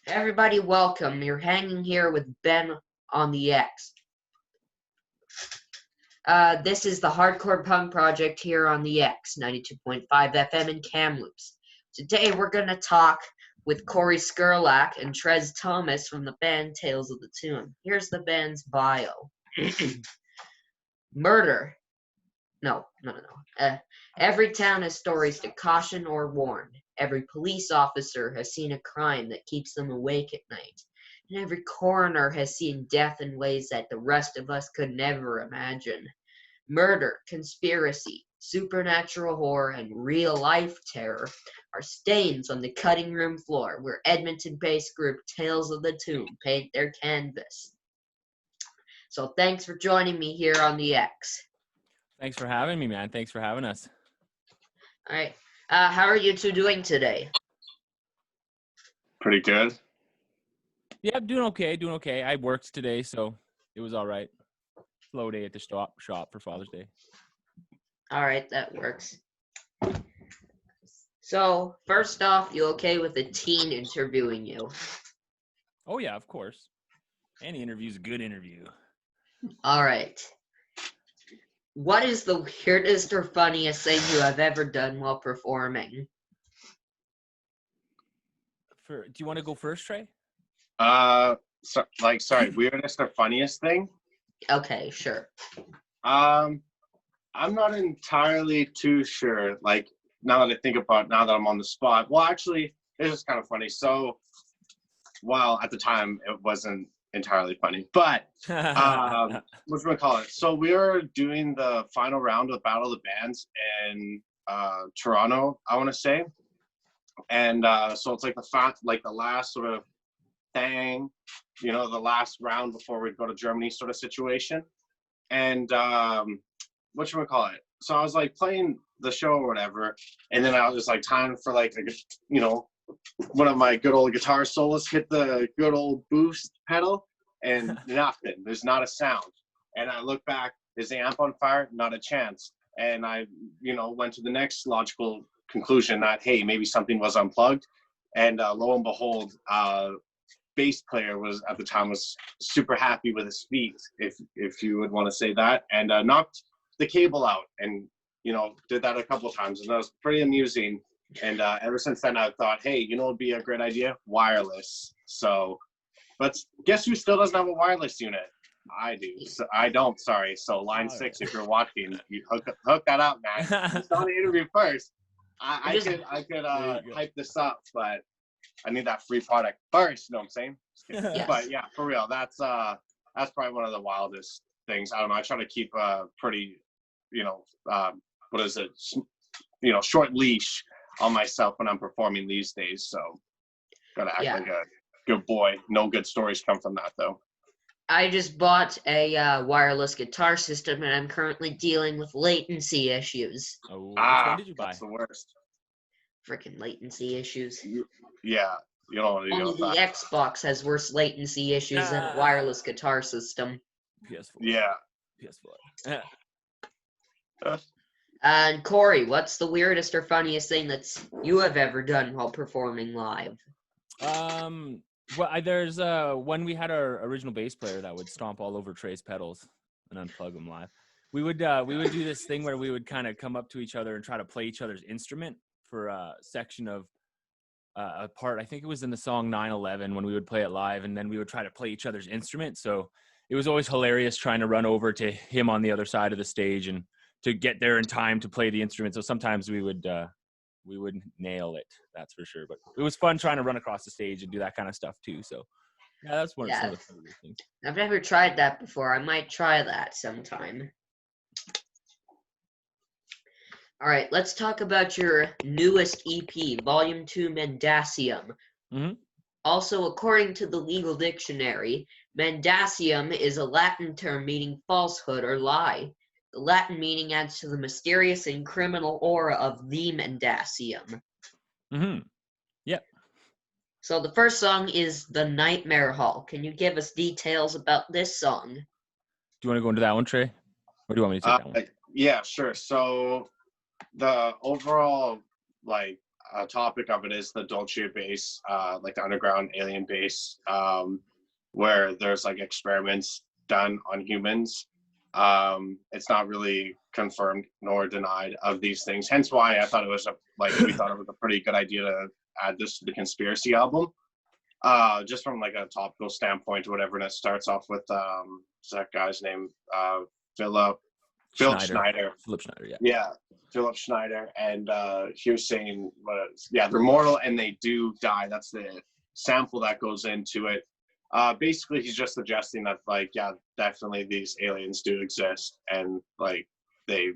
Everybody, welcome. You're hanging here with Ben on the X. This is the Hardcore Punk Project here on the X, 92.5 FM in Kamloops. Today we're going to talk with Corey Skurlak and Trez Thomas from the band Tales of the Tomb. Here's the band's bio. Murder. No. Every town has stories to caution or warn. Every police officer has seen a crime that keeps them awake at night. And every coroner has seen death in ways that the rest of us could never imagine. Murder, conspiracy, supernatural horror, and real-life terror are stains on the cutting room floor where Edmonton-based group Tales of the Tomb paint their canvas. So thanks for joining me here on the X. Thanks for having me, man. Thanks for having us. All right. How are you two doing today? Pretty good. Yeah, doing okay. I worked today, so it was all right. Slow day at the shop for Father's Day. All right, that works. So, first off, you okay with a teen interviewing you? Oh, yeah, of course. Any interview's a good interview. All right. What is the weirdest or funniest thing you have ever done while performing? Do you want to go first, Trey? Sorry, weirdest or funniest thing? Okay, sure. I'm not entirely too sure. Like, now that I think about it, now that I'm on the spot. Well, actually, it's just kind of funny. So, well, at the time, it wasn't entirely funny. But, what do we call it? So, we were doing the final round of Battle of the Bands in Toronto, I want to say. And so it's like the last sort of thing, the last round before we go to Germany sort of situation. And whatchamacallit? So I was like playing the show or whatever, and then I was like time for like one of my good old guitar solos hit the good old boost pedal, and nothing. There's not a sound. And I look back, is the amp on fire? Not a chance. And I went to the next logical conclusion that, hey, maybe something was unplugged. And lo and behold, bass player was at the time super happy with his feet, if you would want to say that, and knocked the cable out, and did that a couple of times, and that was pretty amusing. And ever since then I thought, hey, it'd be a great idea, wireless. So, but guess who still doesn't have a wireless unit? I do. So I don't, sorry. So line 6, if you're watching, you hook that up, man. It's not an interview first. I could hype this up, but I need that free product first, you know what I'm saying? Yes. But yeah, for real, that's probably one of the wildest things. I don't know, I try to keep a pretty, short leash on myself when I'm performing these days, so gotta act like a good boy. No good stories come from that, though. I just bought a wireless guitar system, and I'm currently dealing with latency issues. Oh, which one did you buy? That's the worst. Freaking latency issues. Yeah, you don't want to deal Only with the that. Xbox has worse latency issues than a wireless guitar system. PS4. Yeah. PS4. And Corey, what's the weirdest or funniest thing that you have ever done while performing live? Well, there's when we had our original bass player that would stomp all over Trey's pedals and unplug them live. We would do this thing where we would kind of come up to each other and try to play each other's instrument for a section of a part. I think it was in the song 9/11 when we would play it live, and then we would try to play each other's instrument. So it was always hilarious trying to run over to him on the other side of the stage and to get there in time to play the instrument. So sometimes we would nail it, that's for sure. But it was fun trying to run across the stage and do that kind of stuff too. So yeah, that's some of the funniest things. I've never tried that before. I might try that sometime. All right, let's talk about your newest EP, Volume 2, Mendacium. Mm-hmm. Also, according to the legal dictionary, mendacium is a Latin term meaning falsehood or lie. The Latin meaning adds to the mysterious and criminal aura of the Mendacium. Mm-hmm. Yep. So the first song is The Nightmare Hall. Can you give us details about this song? Do you want to go into that one, Trey? Or do you want me to take that one? Yeah, sure. So the overall, topic of it is the Dolce base, like the underground alien base, where there's like experiments done on humans. It's not really confirmed nor denied of these things. Hence why I thought it was we thought it was a pretty good idea to add this to the conspiracy album. Just from like a topical standpoint or whatever. And it starts off with what's that guy's name? Philip Schneider. Philip Schneider, yeah. Yeah, Philip Schneider. And he was saying, they're mortal and they do die. That's the sample that goes into it. Basically, he's just suggesting that, like, yeah, definitely these aliens do exist, and like they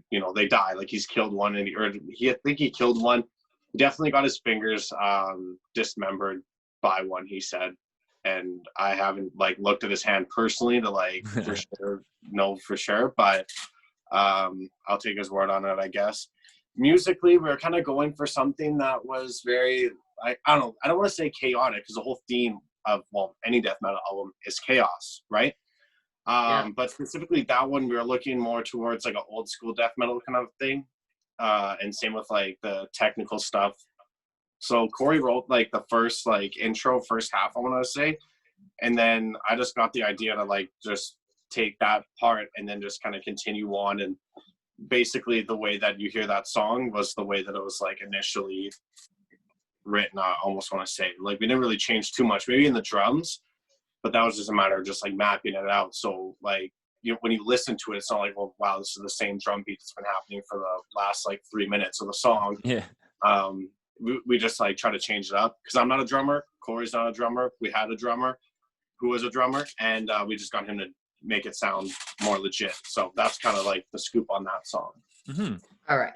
die. Like he's killed one, and I think he killed one. He definitely got his fingers dismembered by one. He said, and I haven't like looked at his hand personally to like for sure know for sure, but I'll take his word on it, I guess. Musically, we're kind of going for something that was very I don't want to say chaotic, because the whole theme of any death metal album is chaos, right? But specifically that one, we were looking more towards like an old school death metal kind of thing, and same with like the technical stuff. So Corey wrote like the first like first half, I want to say, and then I just got the idea to like just take that part and then just kind of continue on. And basically the way that you hear that song was the way that it was like initially written. I almost want to say, like, we didn't really change too much, maybe in the drums, but that was just a matter of just like mapping it out. So like, when you listen to it, it's not like, well, wow, this is the same drum beat that's been happening for the last like 3 minutes of the song. Yeah. We just like try to change it up, because I'm not a drummer, Corey's not a drummer, we had a drummer who was a drummer, and we just got him to make it sound more legit. So that's kind of like the scoop on that song. Mm-hmm. All right.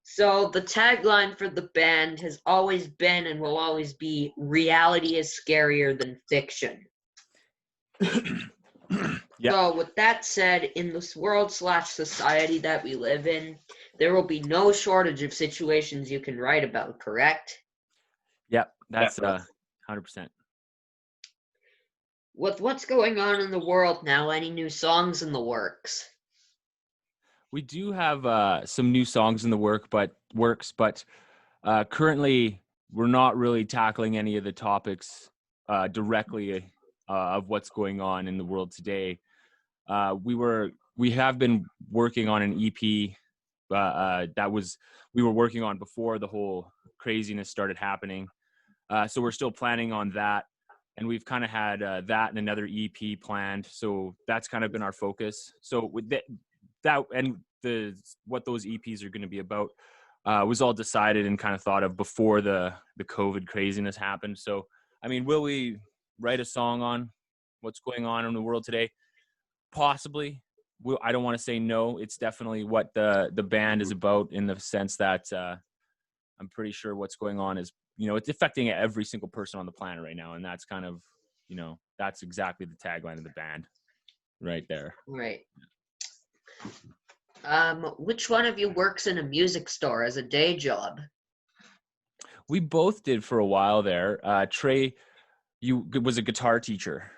So the tagline for the band has always been and will always be, reality is scarier than fiction. Yeah. So with that said, in this world/society that we live in, there will be no shortage of situations you can write about, correct? Yep, that's Definitely. 100%. With what's going on in the world now, any new songs in the works? We do have some new songs in the works, but currently we're not really tackling any of the topics directly of what's going on in the world today. We have been working on an EP we were working on before the whole craziness started happening. So we're still planning on that, and we've kind of had that and another EP planned. So that's kind of been our focus. So with that and what those EPs are going to be about was all decided and kind of thought of before the COVID craziness happened. So, I mean, will we write a song on what's going on in the world today? Possibly. I don't want to say no. It's definitely what the band is about, in the sense that I'm pretty sure what's going on is, it's affecting every single person on the planet right now. And that's kind of, that's exactly the tagline of the band right there. Right. Which one of you works in a music store as a day job? We both did for a while there. Trey, was a guitar teacher.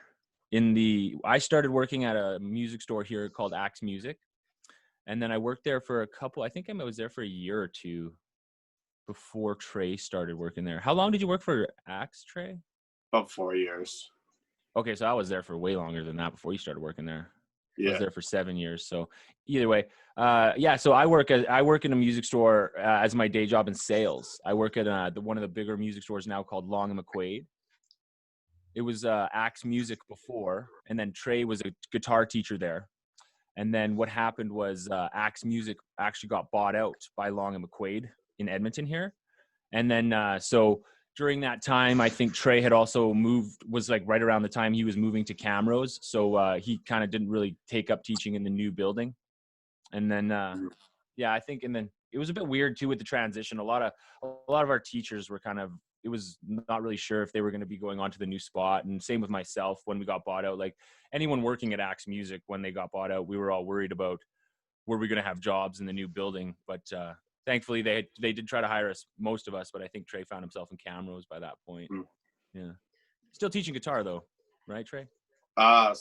I started working at a music store here called Axe Music. And then I worked there for I think I was there for a year or two before Trey started working there. How long did you work for Axe, Trey? About 4 years. Okay, so I was there for way longer than that before you started working there. Yeah. I was there for 7 years. So either way, so I work in a music store as my day job in sales. I work at one of the bigger music stores now called Long and McQuaid. It was Axe Music before, and then Trey was a guitar teacher there. And then what happened was Axe Music actually got bought out by Long and McQuaid in Edmonton here. And then so during that time, I think Trey had also was like right around the time he was moving to Camrose. So he kind of didn't really take up teaching in the new building. And then, I think, and then it was a bit weird too with the transition. A lot of our teachers were it was not really sure if they were going to be going on to the new spot. And same with myself when we got bought out. Like anyone working at Axe Music, when they got bought out, we were all worried about were we going to have jobs in the new building. But thankfully they did try to hire us, most of us, but I think Trey found himself in Camrose by that point. Yeah. Still teaching guitar though, right, Trey? I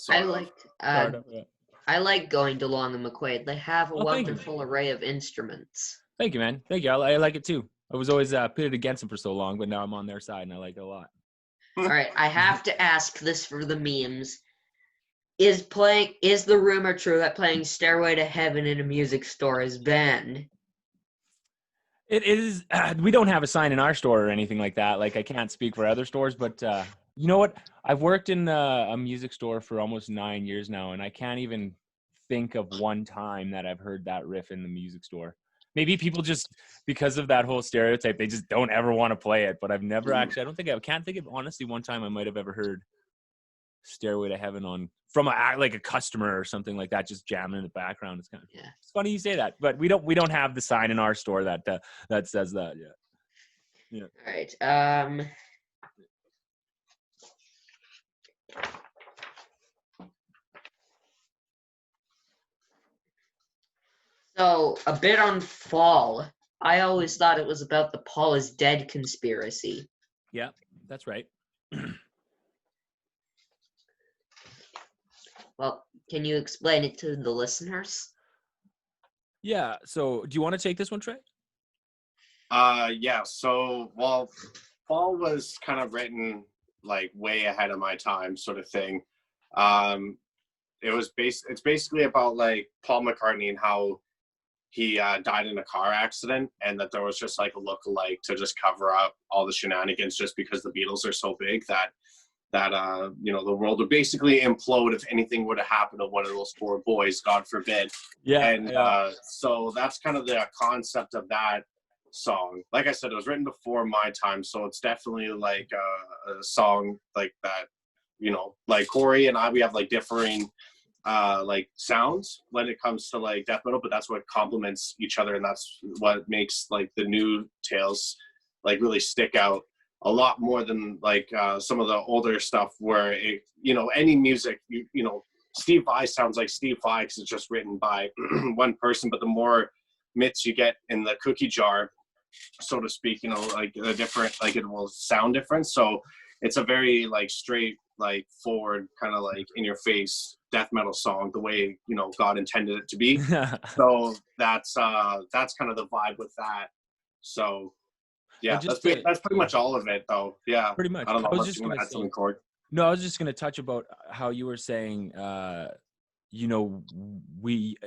like going to Long and McQuaid. They have a wonderful array of instruments. Thank you, man. Thank you. I like it too. I was always pitted against them for so long, but now I'm on their side and I like it a lot. All right, I have to ask this for the memes. Is the rumor true that playing Stairway to Heaven in a music store is banned? It is. We don't have a sign in our store or anything like that. Like, I can't speak for other stores, but you know what? I've worked in a music store for almost 9 years now, and I can't even think of one time that I've heard that riff in the music store. Maybe people just, because of that whole stereotype, they just don't ever want to play it. But I've never actually. I can't think of honestly one time I might have ever heard Stairway to Heaven on from a customer or something like that, just jamming in the background. It's kind of It's funny you say that, but we don't have the sign in our store that that says that. Yeah. All right. So a bit on Fall. I always thought it was about the Paul is dead conspiracy. Yeah, that's right. Well, can you explain it to the listeners? Yeah. So, do you want to take this one, Trey? Yeah. So, well, Fall was kind of written like way ahead of my time, sort of thing. It's basically about like Paul McCartney and how he died in a car accident, and that there was just like a lookalike to just cover up all the shenanigans, just because the Beatles are so big that the world would basically implode if anything were to happen to one of those four boys, God forbid. Yeah. And so that's kind of the concept of that song. Like I said, it was written before my time, so it's definitely like a song like that. Like Corey and I, we have like differing like sounds when it comes to like death metal, but that's what complements each other, and that's what makes like the new tales like really stick out a lot more than like some of the older stuff where any music, Steve Vai sounds like Steve Vai because it's just written by one person, but the more mitts you get in the cookie jar, so to speak, like a different, like it will sound different. So it's a very like straight, like forward, kind of like in your face death metal song, the way God intended it to be. So that's kind of the vibe with that. So yeah, that's pretty much all of it, though. Yeah, pretty much. I don't know. I was just going to add something, Cord. No, I was just going to touch about how you were saying, we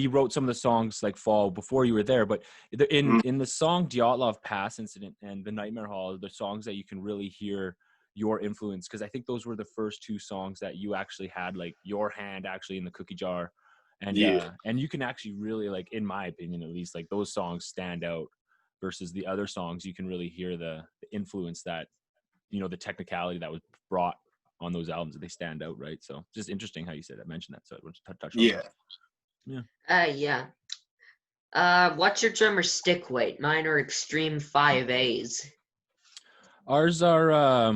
wrote some of the songs like Fall before you were there, but in the song Dyatlov Pass Incident and The Nightmare Hall, the songs that you can really hear your influence, because I think those were the first two songs that you actually had like your hand actually in the cookie jar, and and you can actually really, like, in my opinion at least, like those songs stand out versus the other songs. You can really hear the influence that, the technicality that was brought on those albums, that they stand out, right? So just interesting how you said I mentioned that. So I want to touch on that. Yeah. What's your drummer stick weight? Mine are extreme 5As. Ours are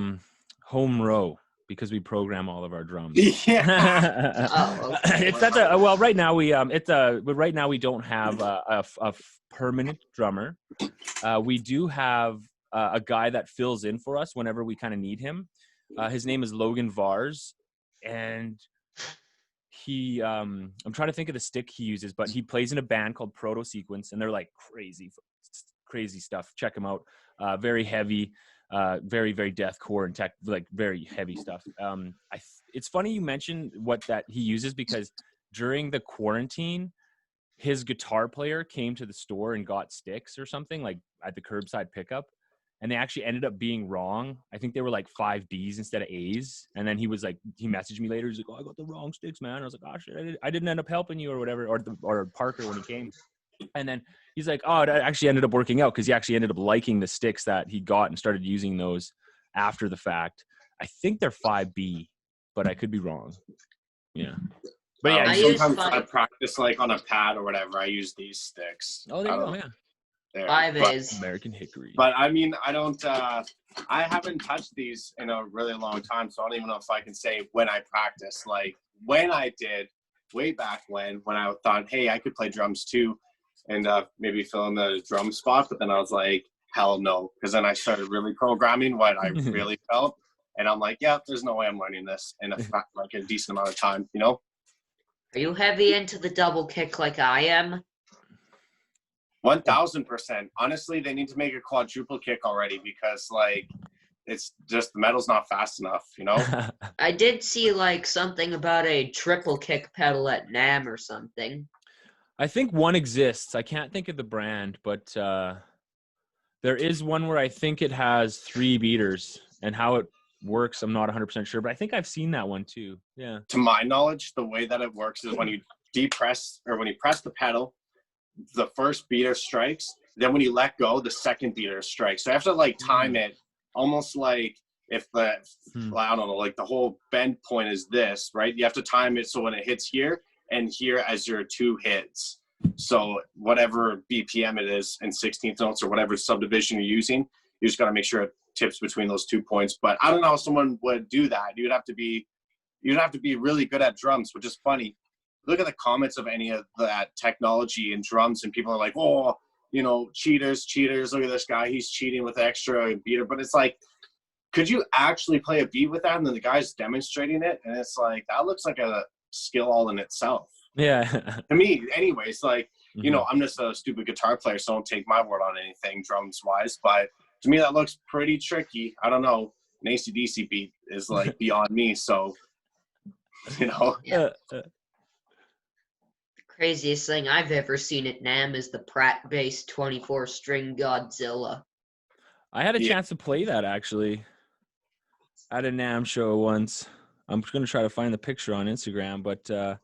home row, because we program all of our drums. Yeah. Oh, okay. Well, right now we don't have a permanent drummer. We do have a guy that fills in for us whenever we kind of need him. His name is Logan Vars, and he I'm trying to think of the stick he uses, but he plays in a band called Proto Sequence, and they're like crazy stuff. Check him out. Very heavy, very, very deathcore and tech, like very heavy stuff. It's funny you mentioned that he uses, because during the quarantine, his guitar player came to the store and got sticks or something, like at the curbside pickup, and they actually ended up being wrong. I think they were like 5Bs instead of A's. And then he messaged me later. He's like, "Oh, I got the wrong sticks, man." I was like, "Oh shit, I didn't end up helping you," or whatever, or Parker when he came. And then he's like, "Oh, it actually ended up working out," because he actually ended up liking the sticks that he got and started using those after the fact. I think they're 5B, but I could be wrong. Yeah. But yeah, sometimes I practice like on a pad or whatever. I use these sticks. Oh, there you go. Yeah. 5As. American Hickory. But I mean, I haven't touched these in a really long time, so I don't even know if I can say when I practiced. Like when I did, way back when I thought, hey, I could play drums too, and maybe fill in the drum spot. But then I was like, hell no, because then I started really programming what I really felt, and I'm like, yeah, there's no way I'm learning this in a decent amount of time, Are you heavy into the double kick like I am? 1000%. Honestly, they need to make a quadruple kick already because like it's just the metal's not fast enough, you know? I did see like something about a triple kick pedal at NAMM or something. I think one exists. I can't think of the brand, but there is one where I think it has 3 beaters, and how it works, I'm not 100% sure, but I think I've seen that one too. Yeah. To my knowledge, the way that it works is when you depress or when you press the pedal, the first beater strikes. Then when you let go, the second beater strikes. So you have to like time it almost like if the, I don't know, like the whole bend point is this, right? You have to time it so when it hits here and here as your 2 hits. So whatever BPM it is in 16th notes or whatever subdivision you're using, you just got to make sure it tips between those 2 points. But I don't know how someone would do that. You'd have to be really good at drums, which is funny. Look at the comments of any of that technology and drums, and people are like, oh, you know, cheaters. Look at this guy. He's cheating with extra beater. But it's like, could you actually play a beat with that? And then the guy's demonstrating it. And it's like, that looks like a skill all in itself. Yeah. To me, anyways, like, you know, I'm just a stupid guitar player, so don't take my word on anything drums wise. But to me, that looks pretty tricky. I don't know. An AC/DC beat is like beyond me. So, you know. Yeah. Craziest thing I've ever seen at NAMM is the Pratt bass 24-string Godzilla. I had a chance to play that actually at a NAMM show once. I'm just going to try to find the picture on Instagram, but the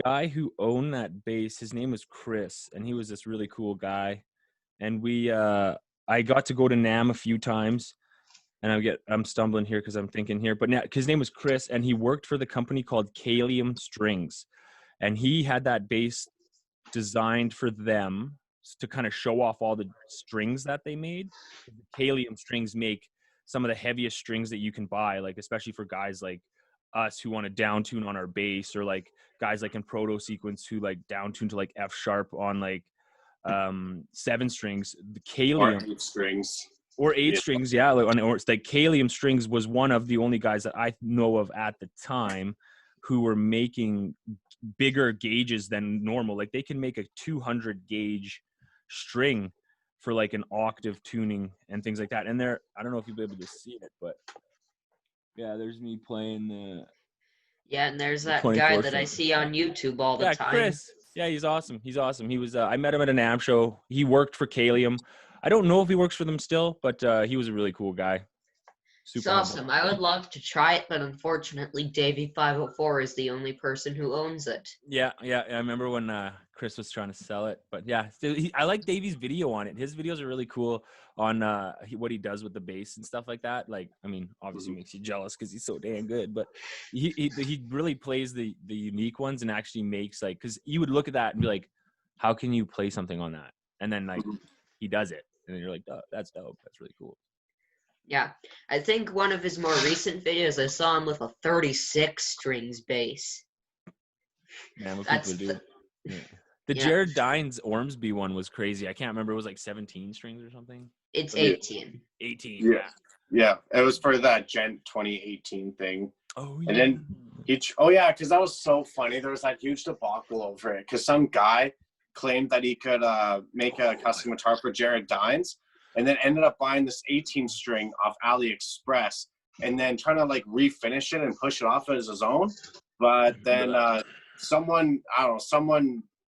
guy who owned that bass, his name was Chris, and he was this really cool guy. And I got to go to NAMM a few times, and I'm stumbling here because I'm thinking here, but now his name was Chris, and he worked for the company called Kalium Strings. And he had that bass designed for them to kind of show off all the strings that they made. The Kalium strings make some of the heaviest strings that you can buy, like especially for guys like us who want to down tune on our bass, or like guys like in Proto Sequence who like down tune to like F sharp on like 7 strings. The Kalium or 8 strings. Or 8 strings, yeah. Or it's like Kalium Strings was one of the only guys that I know of at the time who were making bigger gauges than normal. Like they can make a 200 gauge string for like an octave tuning and things like that. And I don't know if you'll be able to see it, but yeah, there's me playing the. Yeah, and there's that guy that I see on YouTube all the time. Chris. Yeah, he's awesome. He was. I met him at an NAMM show. He worked for Kalium. I don't know if he works for them still, but he was a really cool guy. It's awesome. I would love to try it, but unfortunately, Davey 504 is the only person who owns it. Yeah. I remember when Chris was trying to sell it, but yeah, I like Davey's video on it. His videos are really cool on what he does with the bass and stuff like that. Like, I mean, obviously makes you jealous because he's so damn good, but he really plays the unique ones and actually makes like, because you would look at that and be like, how can you play something on that? And then like he does it, and then you're like, oh, that's dope. That's really cool. Yeah, I think one of his more recent videos, I saw him with a 36 strings bass. Man, what people do. The Jared Dines Ormsby one was crazy. I can't remember. It was like 17 strings or something. It's 18. 18. Yeah. It was for that Gent 2018 thing. Oh, yeah. And then because that was so funny. There was that huge debacle over it because some guy claimed that he could make a custom guitar for Jared Dines, and then ended up buying this 18 string off AliExpress and then trying to like refinish it and push it off as his own. But then someone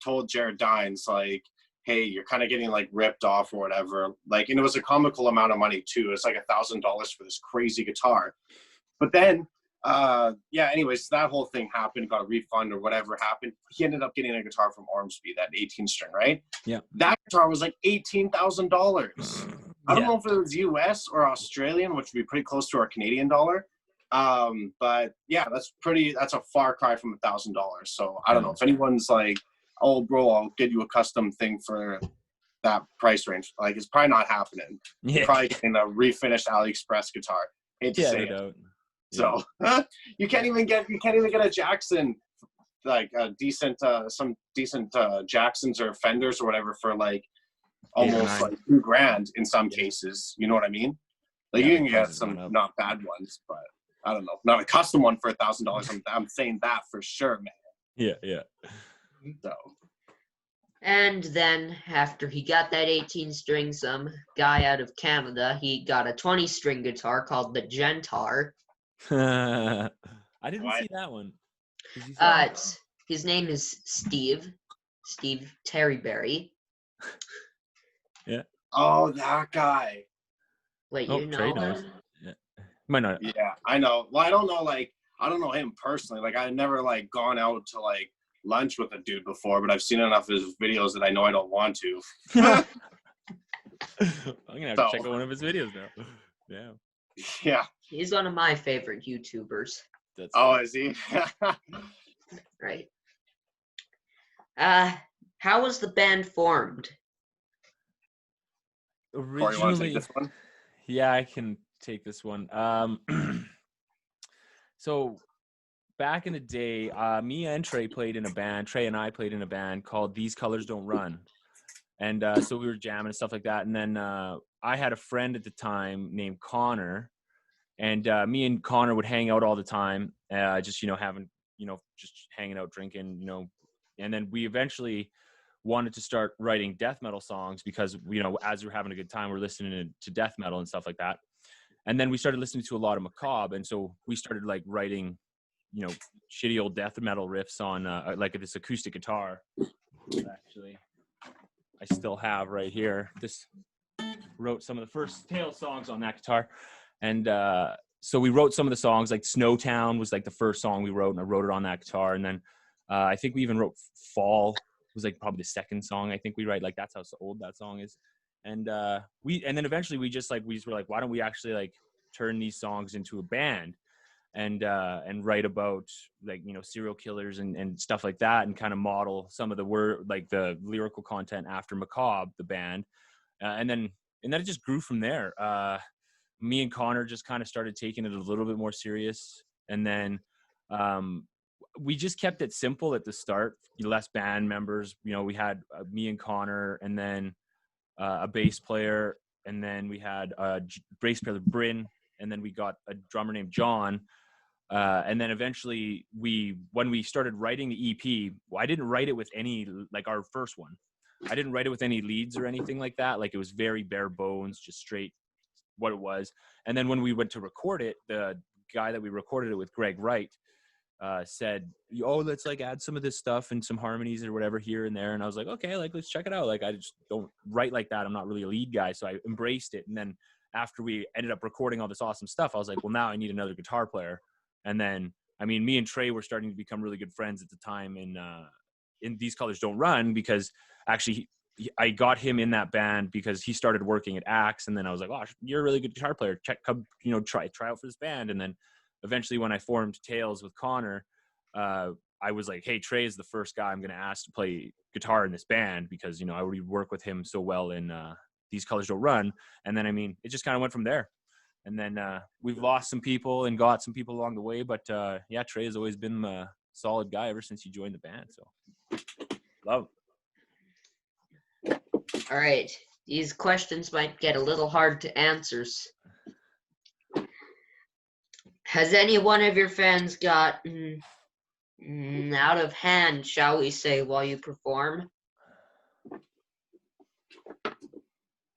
told Jared Dines like, hey, you're kind of getting like ripped off or whatever. Like, and it was a comical amount of money too. It's like $1,000 for this crazy guitar. But then, anyways, that whole thing happened, got a refund or whatever happened. He ended up getting a guitar from Ormsby, that 18 string, right? Yeah. That guitar was like $18,000. I don't know if it was US or Australian, which would be pretty close to our Canadian dollar. But yeah, that's a far cry from $1,000. So I don't know if anyone's like, oh, bro, I'll get you a custom thing for that price range. Like, it's probably not happening. Yeah. You're probably getting a refinished AliExpress guitar. Hate to say it. So you can't even get a Jackson, like a some decent Jacksons or Fenders or whatever for like almost like $2,000 in some cases. You know what I mean? Like you can get some not bad ones, but I don't know, not a custom one for $1,000. I'm saying that for sure, man. Yeah. So And then after he got that 18 string, some guy out of Canada, he got a 20 string guitar called the Gentar. I didn't What? see that one. Did you see that? His name is Steve Terryberry. Oh, that guy. Wait, Oh, you know Trey knows. him? Yeah. Might not. Yeah, I know. Well, I don't know. Like, I don't know him personally. Like, I've never like gone out to like lunch with a dude before, but I've seen enough of his videos that I know I don't want to. I'm gonna have to check So- out one of his videos now. Yeah. Yeah. He's one of my favorite YouTubers. That's Oh, is he? Right. How was the band formed? Corey, you want to take originally. this one? Yeah, I can take this one. So back in the day, me and Trey played in a band. Trey and I played in a band called These Colors Don't Run. And so we were jamming and stuff like that. And then I had a friend at the time named Connor. And me and Connor would hang out all the time, just, having, just hanging out, drinking, And then we eventually wanted to start writing death metal songs because, as we were having a good time, we're listening to death metal and stuff like that. And then we started listening to a lot of Macabre. And so we started like writing, shitty old death metal riffs on like this acoustic guitar. Actually, I still have right here. This wrote some of the first Tail songs on that guitar. And so we wrote some of the songs, like Snowtown was like the first song we wrote, and I wrote it on that guitar. And then I think we even wrote Fall was like probably the second song I think we write. Like that's how old that song is. And then eventually we were like, why don't we actually like turn these songs into a band and write about like, serial killers and stuff like that, and kind of model some of the the lyrical content after Macabre, the band. And then it just grew from there. Me and Connor just kind of started taking it a little bit more serious. And then we just kept it simple at the start, less band members. We had me and Connor, and then a bass player, and then we had a bass player, Bryn, and then we got a drummer named John. And then eventually when we started writing the EP, I didn't write it with any, like our first one, I didn't write it with any leads or anything like that. Like it was very bare bones, just straight what it was. And then when we went to record it, the guy that we recorded it with, Greg Wright, said, oh, let's like add some of this stuff and some harmonies or whatever here and there. And I was like, okay, like let's check it out. Like I just don't write like that. I'm not really a lead guy. So I embraced it. And then after we ended up recording all this awesome stuff, I was like, well, now I need another guitar player. And then, I mean, me and Trey were starting to become really good friends at the time in These Colors Don't Run, because actually I got him in that band because he started working at Axe. And then I was like, oh, you're a really good guitar player. Come, try out for this band. And then eventually when I formed Tails with Connor, I was like, hey, Trey is the first guy I'm going to ask to play guitar in this band because, I already work with him so well in These Colors Don't Run. And then, I mean, it just kind of went from there. And then we've lost some people and got some people along the way. But yeah, Trey has always been a solid guy ever since he joined the band. So love. All right. These questions might get a little hard to answer. Has any one of your fans gotten out of hand, shall we say, while you perform?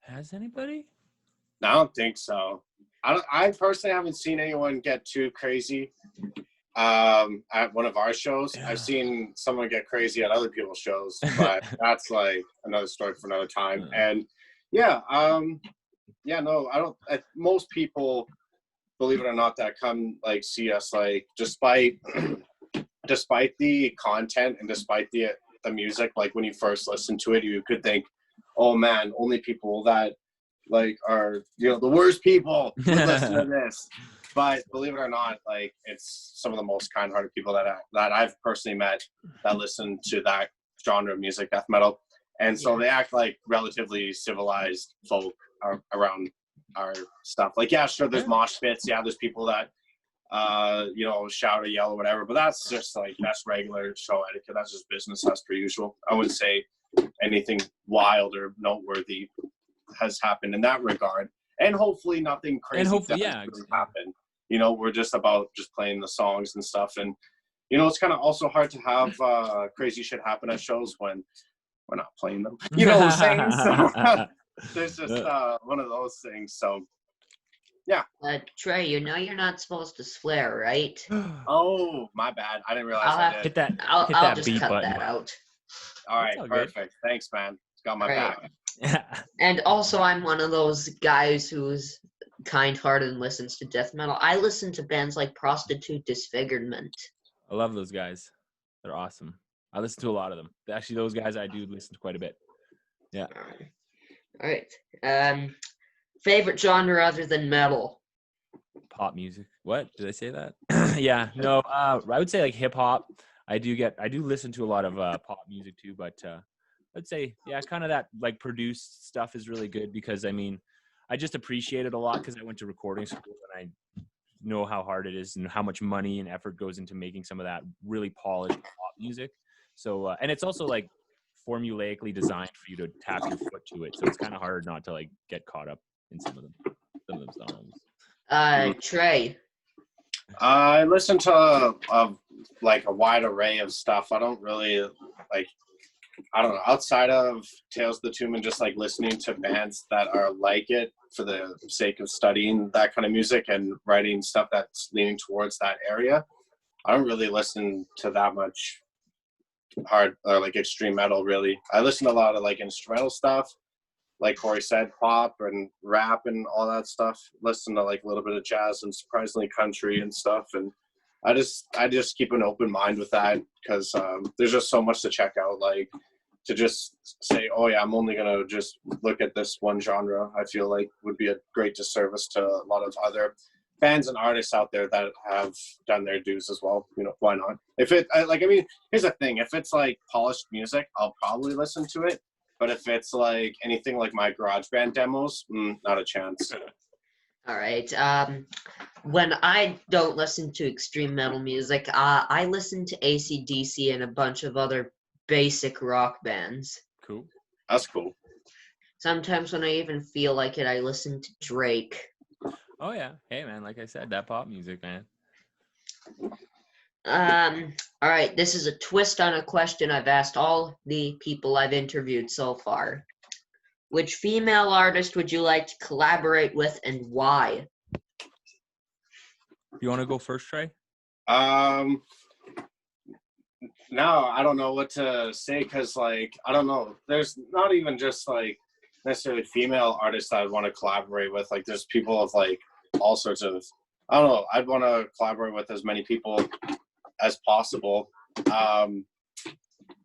Has anybody? I don't think so. I personally haven't seen anyone get too crazy at one of our shows. Yeah. I've seen someone get crazy at other people's shows, but that's like another story for another time. And yeah, no, most people, believe it or not, that come like see us, like despite the content and despite the music, like when you first listen to it, you could think, oh man, only people that like are the worst people who listen to this. But believe it or not, like it's some of the most kind-hearted people that I've personally met that listen to that genre of music, death metal. And so they act like relatively civilized folk around our stuff. Like, yeah, sure, there's mosh pits. Yeah, there's people that shout or yell or whatever, but that's just like, that's regular show etiquette. That's just business as per usual. I wouldn't say anything wild or noteworthy has happened in that regard, and hopefully nothing crazy And hopefully, really happen. We're just about just playing the songs and stuff, and it's kind of also hard to have crazy shit happen at shows when we're not playing them. You know what I'm saying? So there's just one of those things. So Trey, you know you're not supposed to swear, right? oh, my bad. I didn't realize I'll I have did. Hit that. I'll hit I'll that just beat cut button. that out. All right, That's all good. perfect. Thanks, man. It's got my Right. back. And also, I'm one of those guys who's kind-hearted and listens to death metal. I listen to bands like Prostitute Disfigurement. I love those guys. They're awesome. I listen to a lot of them. Actually, those guys I do listen to quite a bit. Yeah. All right. Favorite genre other than metal? Pop music. What did I say that? Yeah. No. I would say like hip hop. I do listen to a lot of pop music too, but I'd say kind of that like produced stuff is really good because I mean, I just appreciate it a lot because I went to recording school and I know how hard it is and how much money and effort goes into making some of that really polished pop music. So and it's also like formulaically designed for you to tap your foot to it, so it's kind of hard not to like get caught up in some of them songs. Trey. I listen to like a wide array of stuff. I don't really like. I don't know. Outside of Tales of the Tomb and just like listening to bands that are like it for the sake of studying that kind of music and writing stuff that's leaning towards that area, I don't really listen to that much hard or like extreme metal. Really, I listen to a lot of like instrumental stuff, like Corey said, pop and rap and all that stuff. Listen to like a little bit of jazz and surprisingly country and stuff. And I just keep an open mind with that because there's just so much to check out. Like to just say, oh yeah, I'm only gonna just look at this one genre, I feel like would be a great disservice to a lot of other fans and artists out there that have done their dues as well. You know, why not? If it like, I mean, here's the thing: if it's like polished music, I'll probably listen to it. But if it's like anything like my GarageBand demos, not a chance. All right. When I don't listen to extreme metal music, I listen to AC/DC and a bunch of other basic rock bands. Cool. That's cool. Sometimes when I even feel like it, I listen to Drake. Oh yeah. Hey man, like I said, that pop music, man. All right. This is a twist on a question I've asked all the people I've interviewed so far. Which female artist would you like to collaborate with and why? You want to go first, Trey? No, I don't know what to say because, like, I don't know. There's not even just like necessarily female artists that I'd want to collaborate with. Like, there's people of like all sorts of. I don't know. I'd want to collaborate with as many people as possible.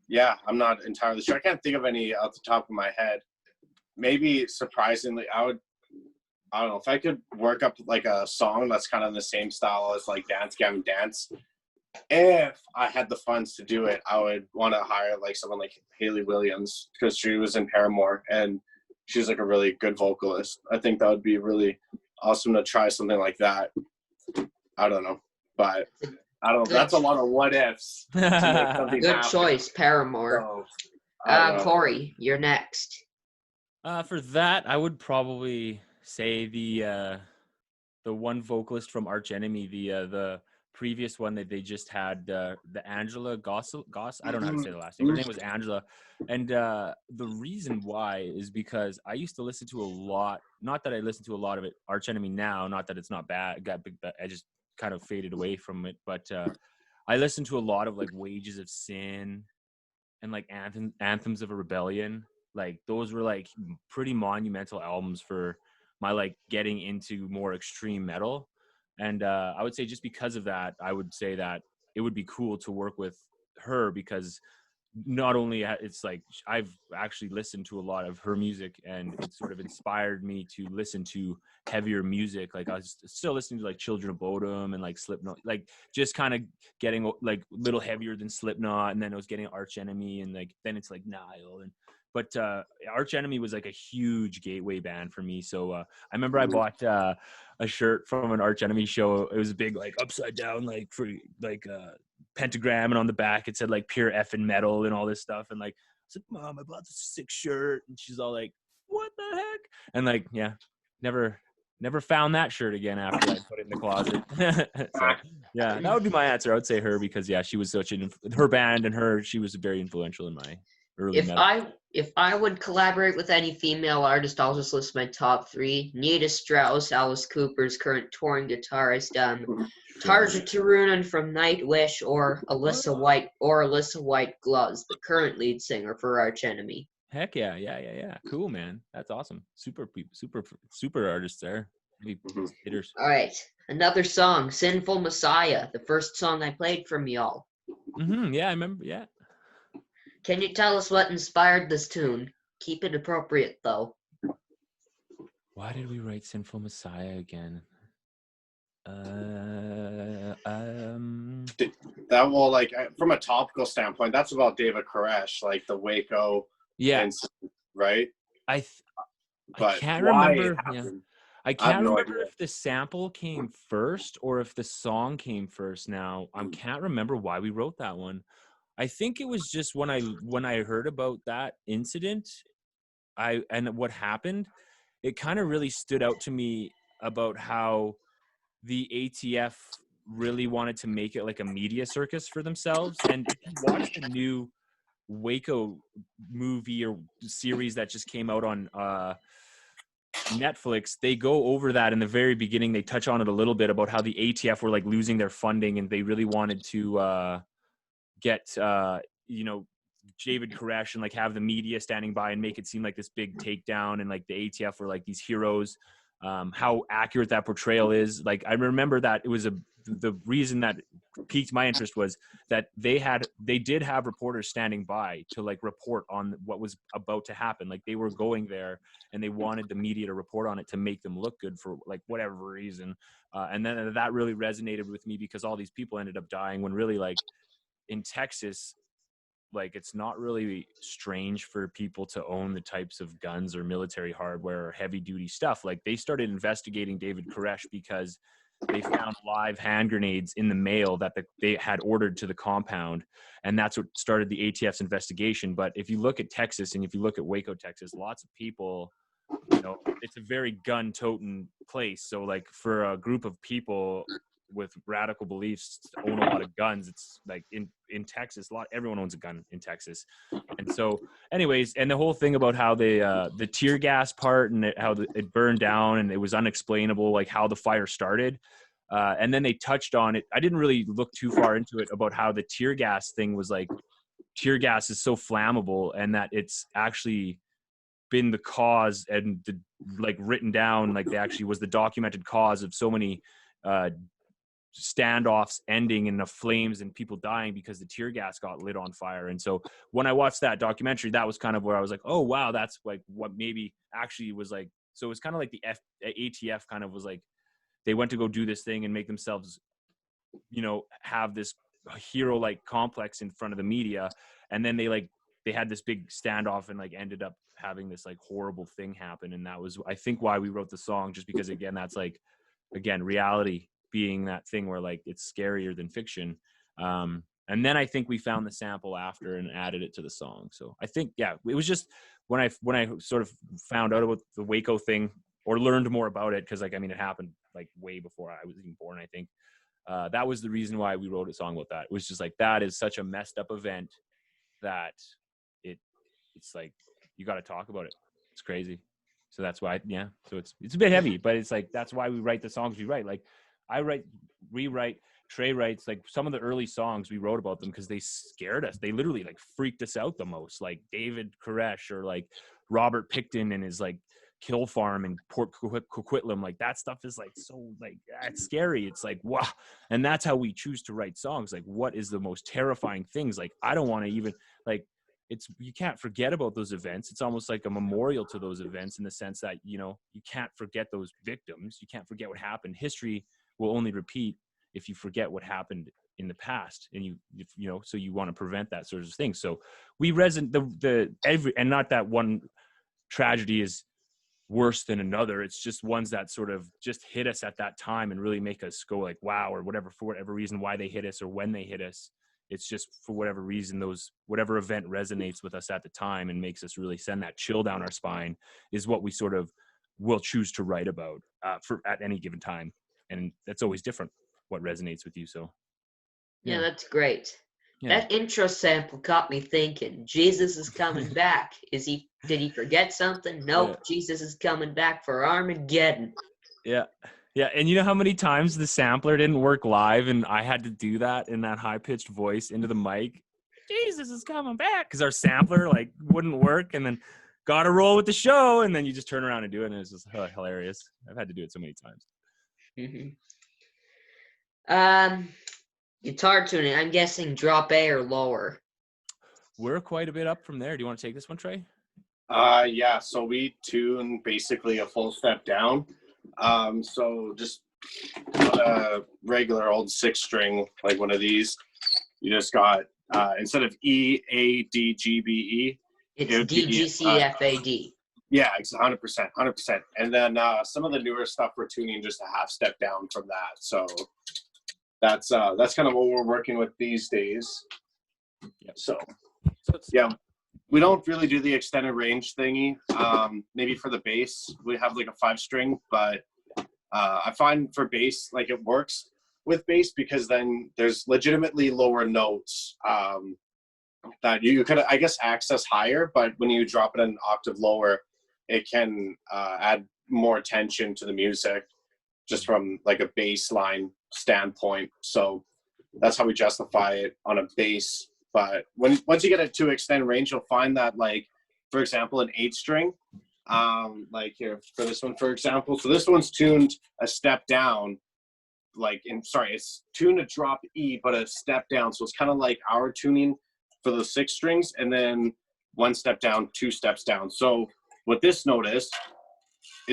Yeah, I'm not entirely sure. I can't think of any off the top of my head. Maybe surprisingly, I don't know if I could work up like a song that's kind of in the same style as like Dance Gavin Dance. If I had the funds to do it, I would want to hire like someone like Hayley Williams because she was in Paramore and she's like a really good vocalist. I think that would be really awesome to try something like that. I don't know, but I don't. That's a lot of what ifs. To make something Good happen. choice, Paramore. So, Corey, you're next. For that, I would probably say the one vocalist from Arch Enemy, the previous one that they just had, the Angela Goss. I don't know how to say the last name. Her name was Angela, and the reason why is because I used to listen to a lot. Not that I listen to a lot of it, Arch Enemy now. Not that it's not bad. I just kind of faded away from it, but I listened to a lot of like Wages of Sin and like Anthems of a Rebellion. Like those were like pretty monumental albums for my like getting into more extreme metal. And I would say just because of that, I would say that it would be cool to work with her because not only it's like I've actually listened to a lot of her music and it sort of inspired me to listen to heavier music. Like I was still listening to like Children of Bodom and like Slipknot, like just kind of getting like a little heavier than Slipknot. And then it was getting Arch Enemy and like, then it's like Nile. But Arch Enemy was like a huge gateway band for me. So I remember I bought a shirt from an Arch Enemy show. It was a big like upside down like for like pentagram, and on the back it said like pure effing metal and all this stuff. And like I said, Mom, I bought this sick shirt, and she's all like, what the heck? And like, yeah, never found that shirt again after I put it in the closet. So yeah, that would be my answer. I would say her because yeah, she was such her band and she was very influential in my early If metal. I would collaborate with any female artist, I'll just list my top three: Nita Strauss, Alice Cooper's current touring guitarist, Tarja Turunen from Nightwish, or Alyssa White Gloves, the current lead singer for Arch Enemy. Heck yeah. Cool, man. That's awesome. Super artists there. Maybe hitters. All right, another song, Sinful Messiah, the first song I played from y'all. Yeah, I remember. Yeah. Can you tell us what inspired this tune? Keep it appropriate, though. Why did we write Sinful Messiah again? That will, like, from a topical standpoint, that's about David Koresh, like the Waco incident, right? I But can't why remember. it happened, I can't no remember idea. if the sample came first or if the song came first. Now I can't remember why we wrote that one. I think it was just when I heard about that incident, and what happened, it kind of really stood out to me about how the ATF really wanted to make it like a media circus for themselves. And if you watch the new Waco movie or series that just came out on Netflix, they go over that in the very beginning. They touch on it a little bit about how the ATF were like losing their funding and they really wanted to get David Koresh and like have the media standing by and make it seem like this big takedown, and like the ATF were like these heroes. How accurate that portrayal is. Like I remember that it was the reason that piqued my interest was that they did have reporters standing by to like report on what was about to happen. Like they were going there and they wanted the media to report on it to make them look good for like whatever reason. And then that really resonated with me because all these people ended up dying when really like in Texas, like it's not really strange for people to own the types of guns or military hardware or heavy duty stuff. Like they started investigating David Koresh because they found live hand grenades in the mail that they had ordered to the compound. And that's what started the ATF's investigation. But if you look at Texas and if you look at Waco, Texas, lots of people, it's a very gun toting place. So like for a group of people with radical beliefs to own a lot of guns, it's like in Texas, everyone owns a gun in Texas. And so anyways, and the whole thing about how the tear gas part and how it burned down and it was unexplainable, like how the fire started. And then they touched on it. I didn't really look too far into it about how the tear gas thing was like, tear gas is so flammable and that it's actually been the cause and like written down, like they actually was the documented cause of so many standoffs ending in the flames and people dying because the tear gas got lit on fire. And so when I watched that documentary, that was kind of where I was like, oh wow, that's like what maybe actually was like. So it was kind of like the ATF kind of was like, they went to go do this thing and make themselves, have this hero like complex in front of the media, and then they had this big standoff and like ended up having this like horrible thing happen. And that was, I think, why we wrote the song, just because again, that's like, again, reality being that thing where like it's scarier than fiction. And then I think we found the sample after and added it to the song. So I think, yeah, it was just when I sort of found out about the Waco thing or learned more about it, because like, I mean, it happened like way before I was even born, I think. That was the reason why we wrote a song about that. It was just like, that is such a messed up event that it's like, you got to talk about it. It's crazy. So that's why, yeah. So it's a bit heavy, but it's like, that's why we write the songs we write. Like rewrite, Trey writes, like some of the early songs we wrote about them because they scared us. They literally like freaked us out the most, like David Koresh or like Robert Pickton and his like kill farm in Port Coquitlam. Like that stuff is like, so like, it's scary. It's like, wow. And that's how we choose to write songs. Like what is the most terrifying things? Like, I don't want to even like, you can't forget about those events. It's almost like a memorial to those events in the sense that, you can't forget those victims. You can't forget what happened. History will only repeat if you forget what happened in the past, and so you want to prevent that sort of thing. So we and not that one tragedy is worse than another. It's just ones that sort of just hit us at that time and really make us go like, wow, or whatever, for whatever reason, why they hit us or when they hit us. It's just for whatever reason, whatever event resonates with us at the time and makes us really send that chill down our spine is what we sort of will choose to write about at any given time. And that's always different what resonates with you. So yeah, that's great. Yeah. That intro sample got me thinking. Jesus is coming back. Did he forget something? Nope. Yeah. Jesus is coming back for Armageddon. Yeah. Yeah. And you know how many times the sampler didn't work live and I had to do that in that high pitched voice into the mic? Jesus is coming back. Because our sampler like wouldn't work, and then got to roll with the show. And then you just turn around and do it. And it's just hilarious. I've had to do it so many times. Guitar tuning. I'm guessing drop A or lower. We're quite a bit up from there. Do you want to take this one, Trey? Yeah, so we tune basically a full step down. So just on a regular old 6-string, like one of these, you just got, instead of E, A, D, G, B, E. It's D, G, C, F, A, D. Yeah, it's 100%, 100%. And then some of the newer stuff we're tuning just a half step down from that. So that's kind of what we're working with these days. Yep. So it's, yeah, we don't really do the extended range thingy. Maybe for the bass, we have like a 5-string, but I find for bass, like it works with bass because then there's legitimately lower notes that you could, I guess, access higher, but when you drop it an octave lower, it can add more tension to the music just from like a bass line standpoint. So that's how we justify it on a bass. But once you get it to extend range, you'll find that, like, for example, an 8-string, like here for this one, for example. So this one's tuned a step down, it's tuned a drop E, but a step down. So it's kind of like our tuning for the 6 strings, and then 1 step down, 2 steps down. So what this note is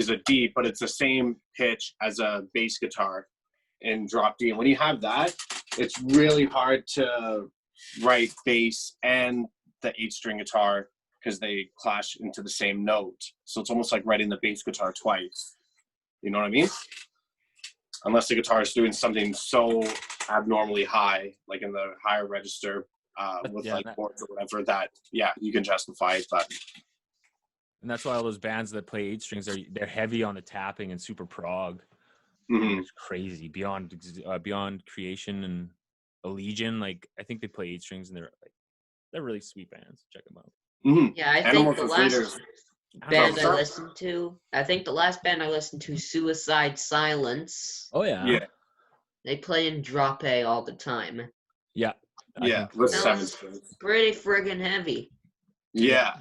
a D, but it's the same pitch as a bass guitar in drop D. And when you have that, it's really hard to write bass and the 8-string guitar because they clash into the same note. So it's almost like writing the bass guitar twice. You know what I mean? Unless the guitar is doing something so abnormally high, like in the higher register with chords or whatever, that you can justify it. But and that's why all those bands that play 8 strings they're heavy on the tapping and super prog. It's crazy beyond Creation and Allegiant. Like I think they play 8 strings and they're really sweet bands. Check them out. Yeah, I think the last band I listened to, Suicide Silence. Oh yeah. They play in drop A all the time. Yeah. Yeah, with 7 strings. Pretty friggin' heavy. Yeah.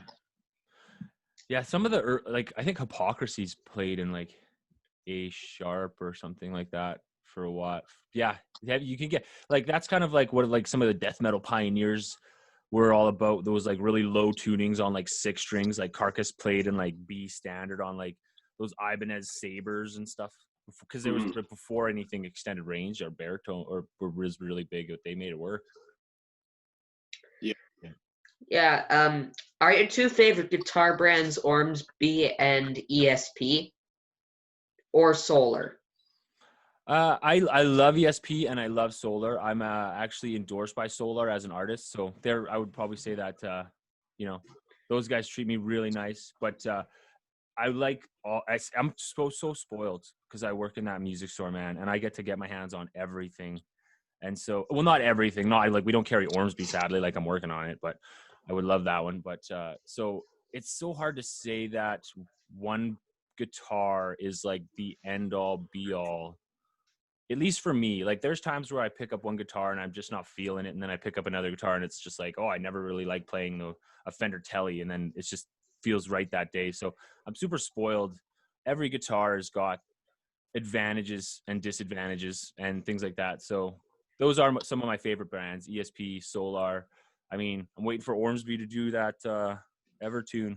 Yeah, some of the I think Hypocrisy's played in like A sharp or something like that for a while. Yeah, you can get like that's kind of like what like some of the death metal pioneers were all about. Those like really low tunings on like 6 strings. Like Carcass played in like B standard on like those Ibanez Sabers and stuff because there was before anything extended range or baritone or was really big. They made it work. Yeah. Are your 2 favorite guitar brands Ormsby and ESP, or Solar? I love ESP and I love Solar. I'm actually endorsed by Solar as an artist, so I would probably say that those guys treat me really nice. But I like I'm so spoiled because I work in that music store, man, and I get to get my hands on everything. And so, well, not everything. Not like we don't carry Ormsby, sadly. Like I'm working on it, but I would love that one. But so it's so hard to say that one guitar is like the end all be all. At least for me, like there's times where I pick up one guitar and I'm just not feeling it, and then I pick up another guitar and it's just like, oh, I never really like playing a Fender Tele, and then it just feels right that day. So I'm super spoiled. Every guitar has got advantages and disadvantages and things like that. So those are some of my favorite brands: ESP, Solar. I mean, I'm waiting for Ormsby to do that Evertune,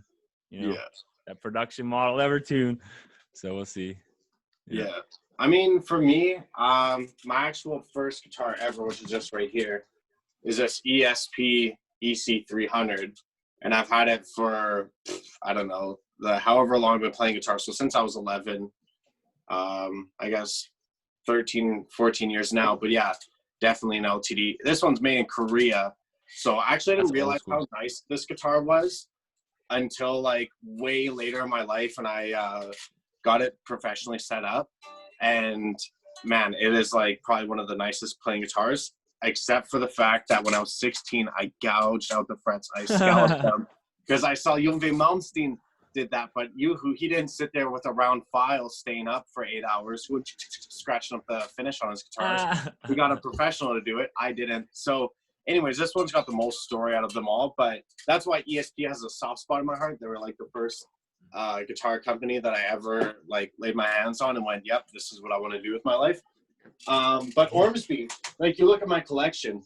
that production model Evertune. So we'll see. Yeah. I mean, for me, my actual first guitar ever, which is just right here, is this ESP EC300. And I've had it for, I don't know, however long I've been playing guitar. So since I was 11, I guess 13, 14 years now. But yeah, definitely an LTD. This one's made in Korea. So actually I didn't realize how nice this guitar was until like way later in my life, and I got it professionally set up. And man, it is like probably one of the nicest playing guitars. except for the fact that when I was 16, I gouged out the frets. I scalloped them because I saw Yngwie Malmsteen did that, but he didn't sit there with a round file staying up for 8 hours, scratching up the finish on his guitars. We got a professional to do it. I didn't. So anyways, this one's got the most story out of them all, but that's why ESP has a soft spot in my heart. They were like the first guitar company that I ever like laid my hands on and went, yep, this is what I want to do with my life. But Ormsby, like you look at my collection,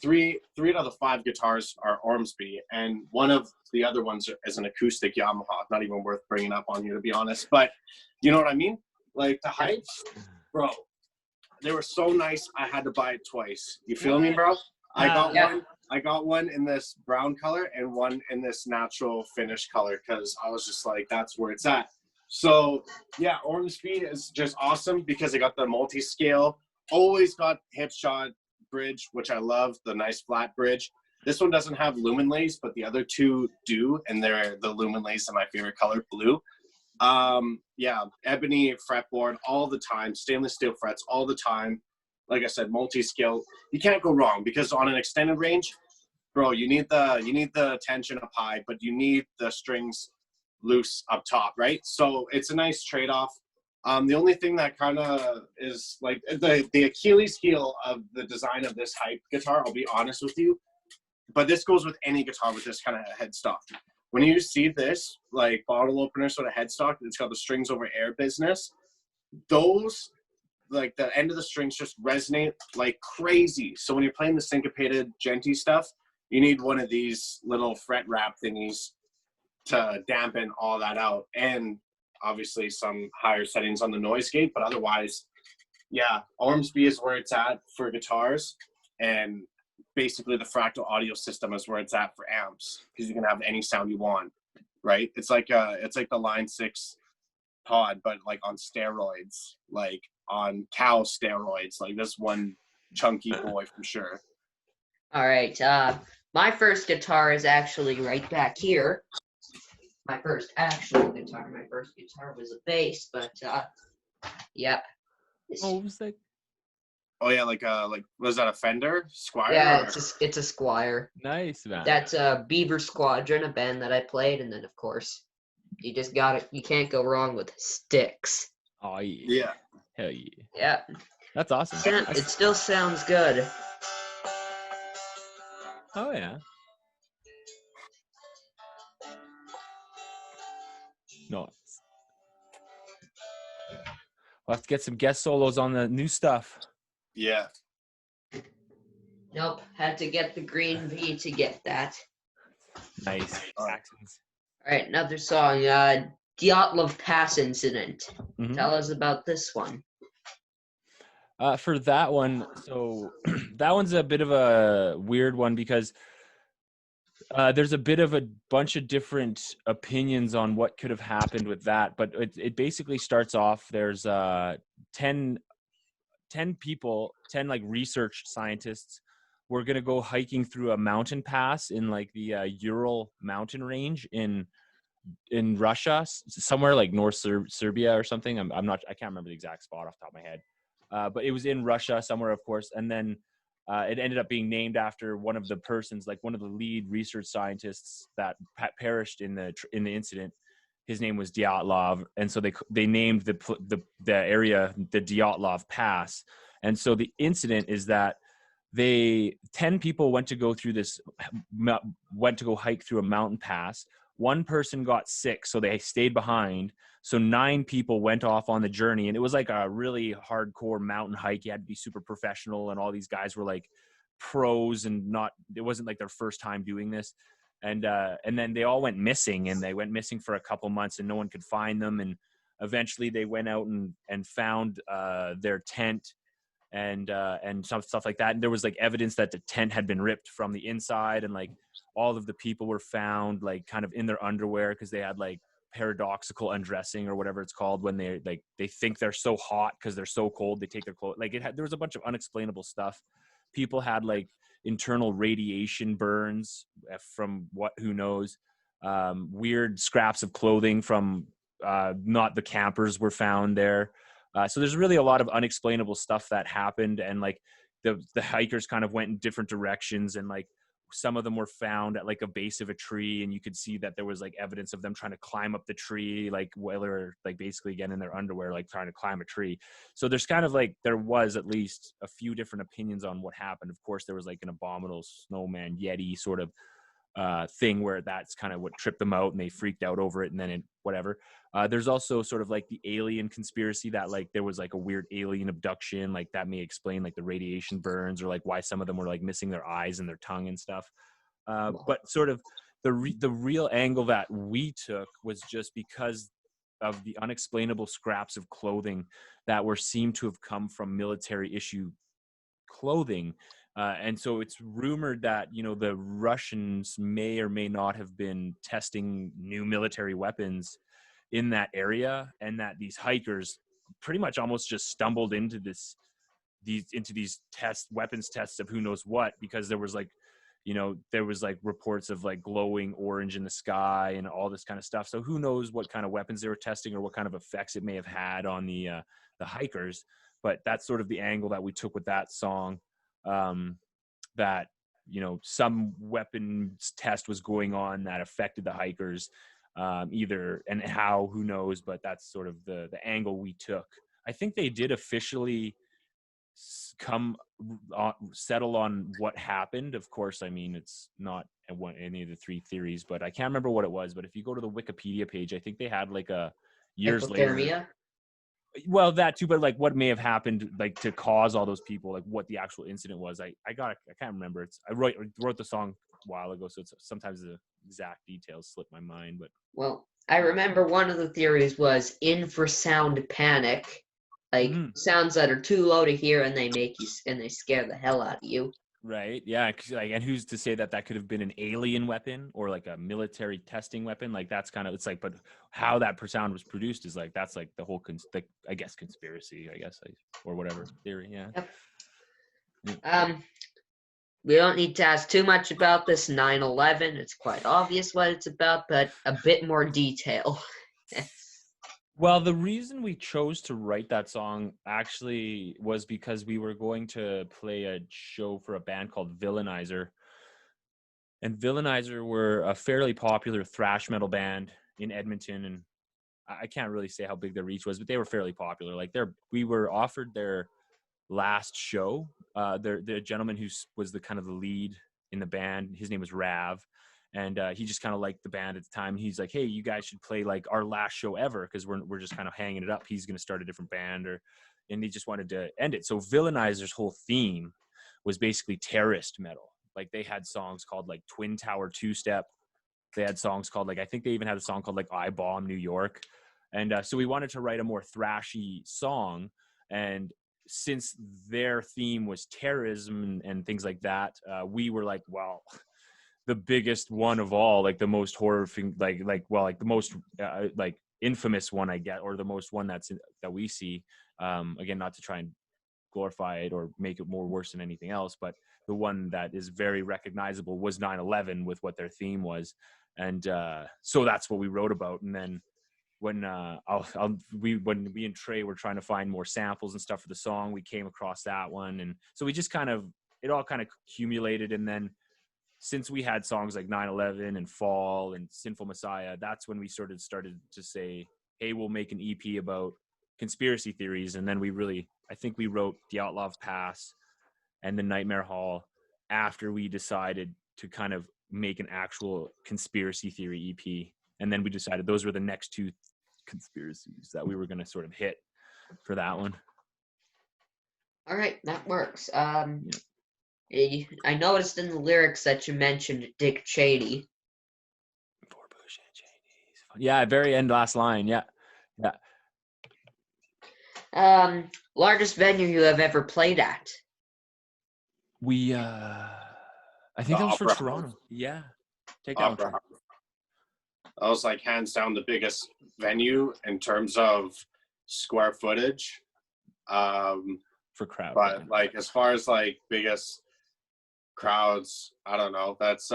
three out of the 5 guitars are Ormsby, and one of the other ones is an acoustic Yamaha. Not even worth bringing up on you, to be honest. But you know what I mean? Like the heights, bro. They were so nice. I had to buy it twice. You feel me, bro? I got one in this brown color and one in this natural finish color because I was just like, that's where it's at. So yeah, Ormsby is just awesome because I got the multi-scale. Always got hip shot bridge, which I love, the nice flat bridge. This one doesn't have lumen lace, but the other 2 do, and they're the lumen lace in my favorite color, blue. Yeah, ebony fretboard all the time, stainless steel frets all the time. Like I said, multi-scale. You can't go wrong because on an extended range, bro, you need the tension up high, but you need the strings loose up top, right? So it's a nice trade-off. The only thing that kind of is like the Achilles heel of the design of this hype guitar, I'll be honest with you, but this goes with any guitar with this kind of headstock. When you see this like bottle opener sort of headstock, it's got the strings over air business. Those, like the end of the strings just resonate like crazy. So when you're playing the syncopated genty stuff, you need one of these little fret wrap thingies to dampen all that out. And obviously some higher settings on the noise gate, but otherwise, yeah, Ormsby is where it's at for guitars, and basically the Fractal audio system is where it's at for amps because you can have any sound you want, right? It's like the Line 6 pod, but like on steroids, like on cow steroids, like this one chunky boy for sure. All right. My first guitar is actually right back here. My first actual guitar. My first guitar was a bass, but yep. Oh, it was like, Oh yeah, like was that a Fender Squire? Yeah, or- it's a Squire. nice, man. That's Beaver Squadron, a band that I played, and then of course, you just got it. You can't go wrong with sticks. Oh yeah. Yeah. Hell yeah. Yep. That's awesome. It still sounds good. Oh yeah. Nice. We'll have to get some guest solos on the new stuff. Yeah. Nope, had to get the green V to get that. Nice. Saxons. All right, another song. Dyatlov Pass Incident. Mhm. Tell us about this one. For that one, so that one's a bit of a weird one because there's a bit of a bunch of different opinions on what could have happened with that, but it basically starts off. There's 10 people, 10 like research scientists. We're gonna go hiking through a mountain pass in like the Ural mountain range in Russia, somewhere like North Serbia or something. I can't remember the exact spot off the top of my head. But it was in Russia somewhere, of course. And then it ended up being named after one of the persons, like one of the lead research scientists that perished in the incident. His name was Dyatlov, and so they named the area the Dyatlov Pass. And so the incident is that 10 people went to go hike through a mountain pass. One person got sick, so they stayed behind. So 9 people went off on the journey, and it was like a really hardcore mountain hike. You had to be super professional, and all these guys were like pros, and it wasn't like their first time doing this. And then they all went missing, and they went missing for a couple months, and no one could find them. And eventually they went out and found their tent and some stuff like that. And there was like evidence that the tent had been ripped from the inside, and like all of the people were found like kind of in their underwear because they had like paradoxical undressing or whatever it's called when they think they're so hot because they're so cold they take their clothes. Like there was a bunch of unexplainable stuff. People had like internal radiation burns from who knows. Weird scraps of clothing from not the campers were found there. So there's really a lot of unexplainable stuff that happened, and like the hikers kind of went in different directions, and like some of them were found at like a base of a tree, and you could see that there was like evidence of them trying to climb up the tree, like whether like basically again in their underwear, like trying to climb a tree. So there's kind of like, there was at least a few different opinions on what happened. Of course, there was like an abominable snowman Yeti sort of thing where that's kind of what tripped them out and they freaked out over it, and then whatever. There's also sort of like the alien conspiracy that like there was like a weird alien abduction, like that may explain like the radiation burns, or like why some of them were like missing their eyes and their tongue and stuff. But sort of the real angle that we took was just because of the unexplainable scraps of clothing that were seemed to have come from military issue clothing. And so it's rumored that, you know, the Russians may or may not have been testing new military weapons in that area, and that these hikers pretty much almost just stumbled into these weapons tests of who knows what, because there was like, you know, there was like reports of like glowing orange in the sky and all this kind of stuff. So who knows what kind of weapons they were testing or what kind of effects it may have had on the hikers. But that's sort of the angle that we took with that song. That, you know, some weapons test was going on that affected the hikers, either, and how, who knows, but that's sort of the angle we took. I think they did officially settle on what happened. Of course, I mean, it's not any of the three theories, but I can't remember what it was. But if you go to the Wikipedia page, I think they had like a years later. Well, that too, but like what may have happened, like to cause all those people, like what the actual incident was. I can't remember. I wrote the song a while ago, so it's sometimes the exact details slip my mind. But well, I remember one of the theories was infrasound panic, like sounds that are too low to hear and they scare the hell out of you. Right. Yeah. Like, and who's to say that could have been an alien weapon or like a military testing weapon? Like that's kind of, it's like, but how that sound was produced is like, that's like the whole, I guess, conspiracy, or whatever theory. Yeah. Yep. We don't need to ask too much about this 9/11. It's quite obvious what it's about, but a bit more detail. Well, the reason we chose to write that song actually was because we were going to play a show for a band called Villainizer. And Villainizer were a fairly popular thrash metal band in Edmonton. And I can't really say how big their reach was, but they were fairly popular. Like we were offered their last show. The gentleman who was the kind of the lead in the band, his name was Rav. And he just kind of liked the band at the time. He's like, hey, you guys should play like our last show ever, because we're just kind of hanging it up. He's going to start a different band, and he just wanted to end it. So Villainizer's whole theme was basically terrorist metal. Like they had songs called like Twin Tower Two Step. They had songs called like, I think they even had a song called like I Bomb New York. And so we wanted to write a more thrashy song. And since their theme was terrorism and things like that, we were like, well, the biggest one of all, like the most horror thing, like the most like infamous one, I get, or the most one that we see. Again, not to try and glorify it or make it more worse than anything else, but the one that is very recognizable was 9/11 with what their theme was, and so that's what we wrote about. And then when when we and Trey were trying to find more samples and stuff for the song, we came across that one, and so we just it all kind of accumulated. And then since we had songs like 9/11 and Fall and Sinful Messiah, that's when we started to say, hey, we'll make an EP about conspiracy theories. And then I think we wrote The Outlaw's Pass and The Nightmare Hall after we decided to kind of make an actual conspiracy theory EP. And then we decided those were the next two conspiracies that we were going to sort of hit for that one. All right, that works. I noticed in the lyrics that you mentioned Dick Cheney. For Bush and Cheney's. Yeah, very end, last line. Yeah. Largest venue you have ever played at? We, I think that was for Toronto. Yeah. Take that one. That was like hands down the biggest venue in terms of square footage. For crowd. But like as far as like biggest crowds, I don't know. That's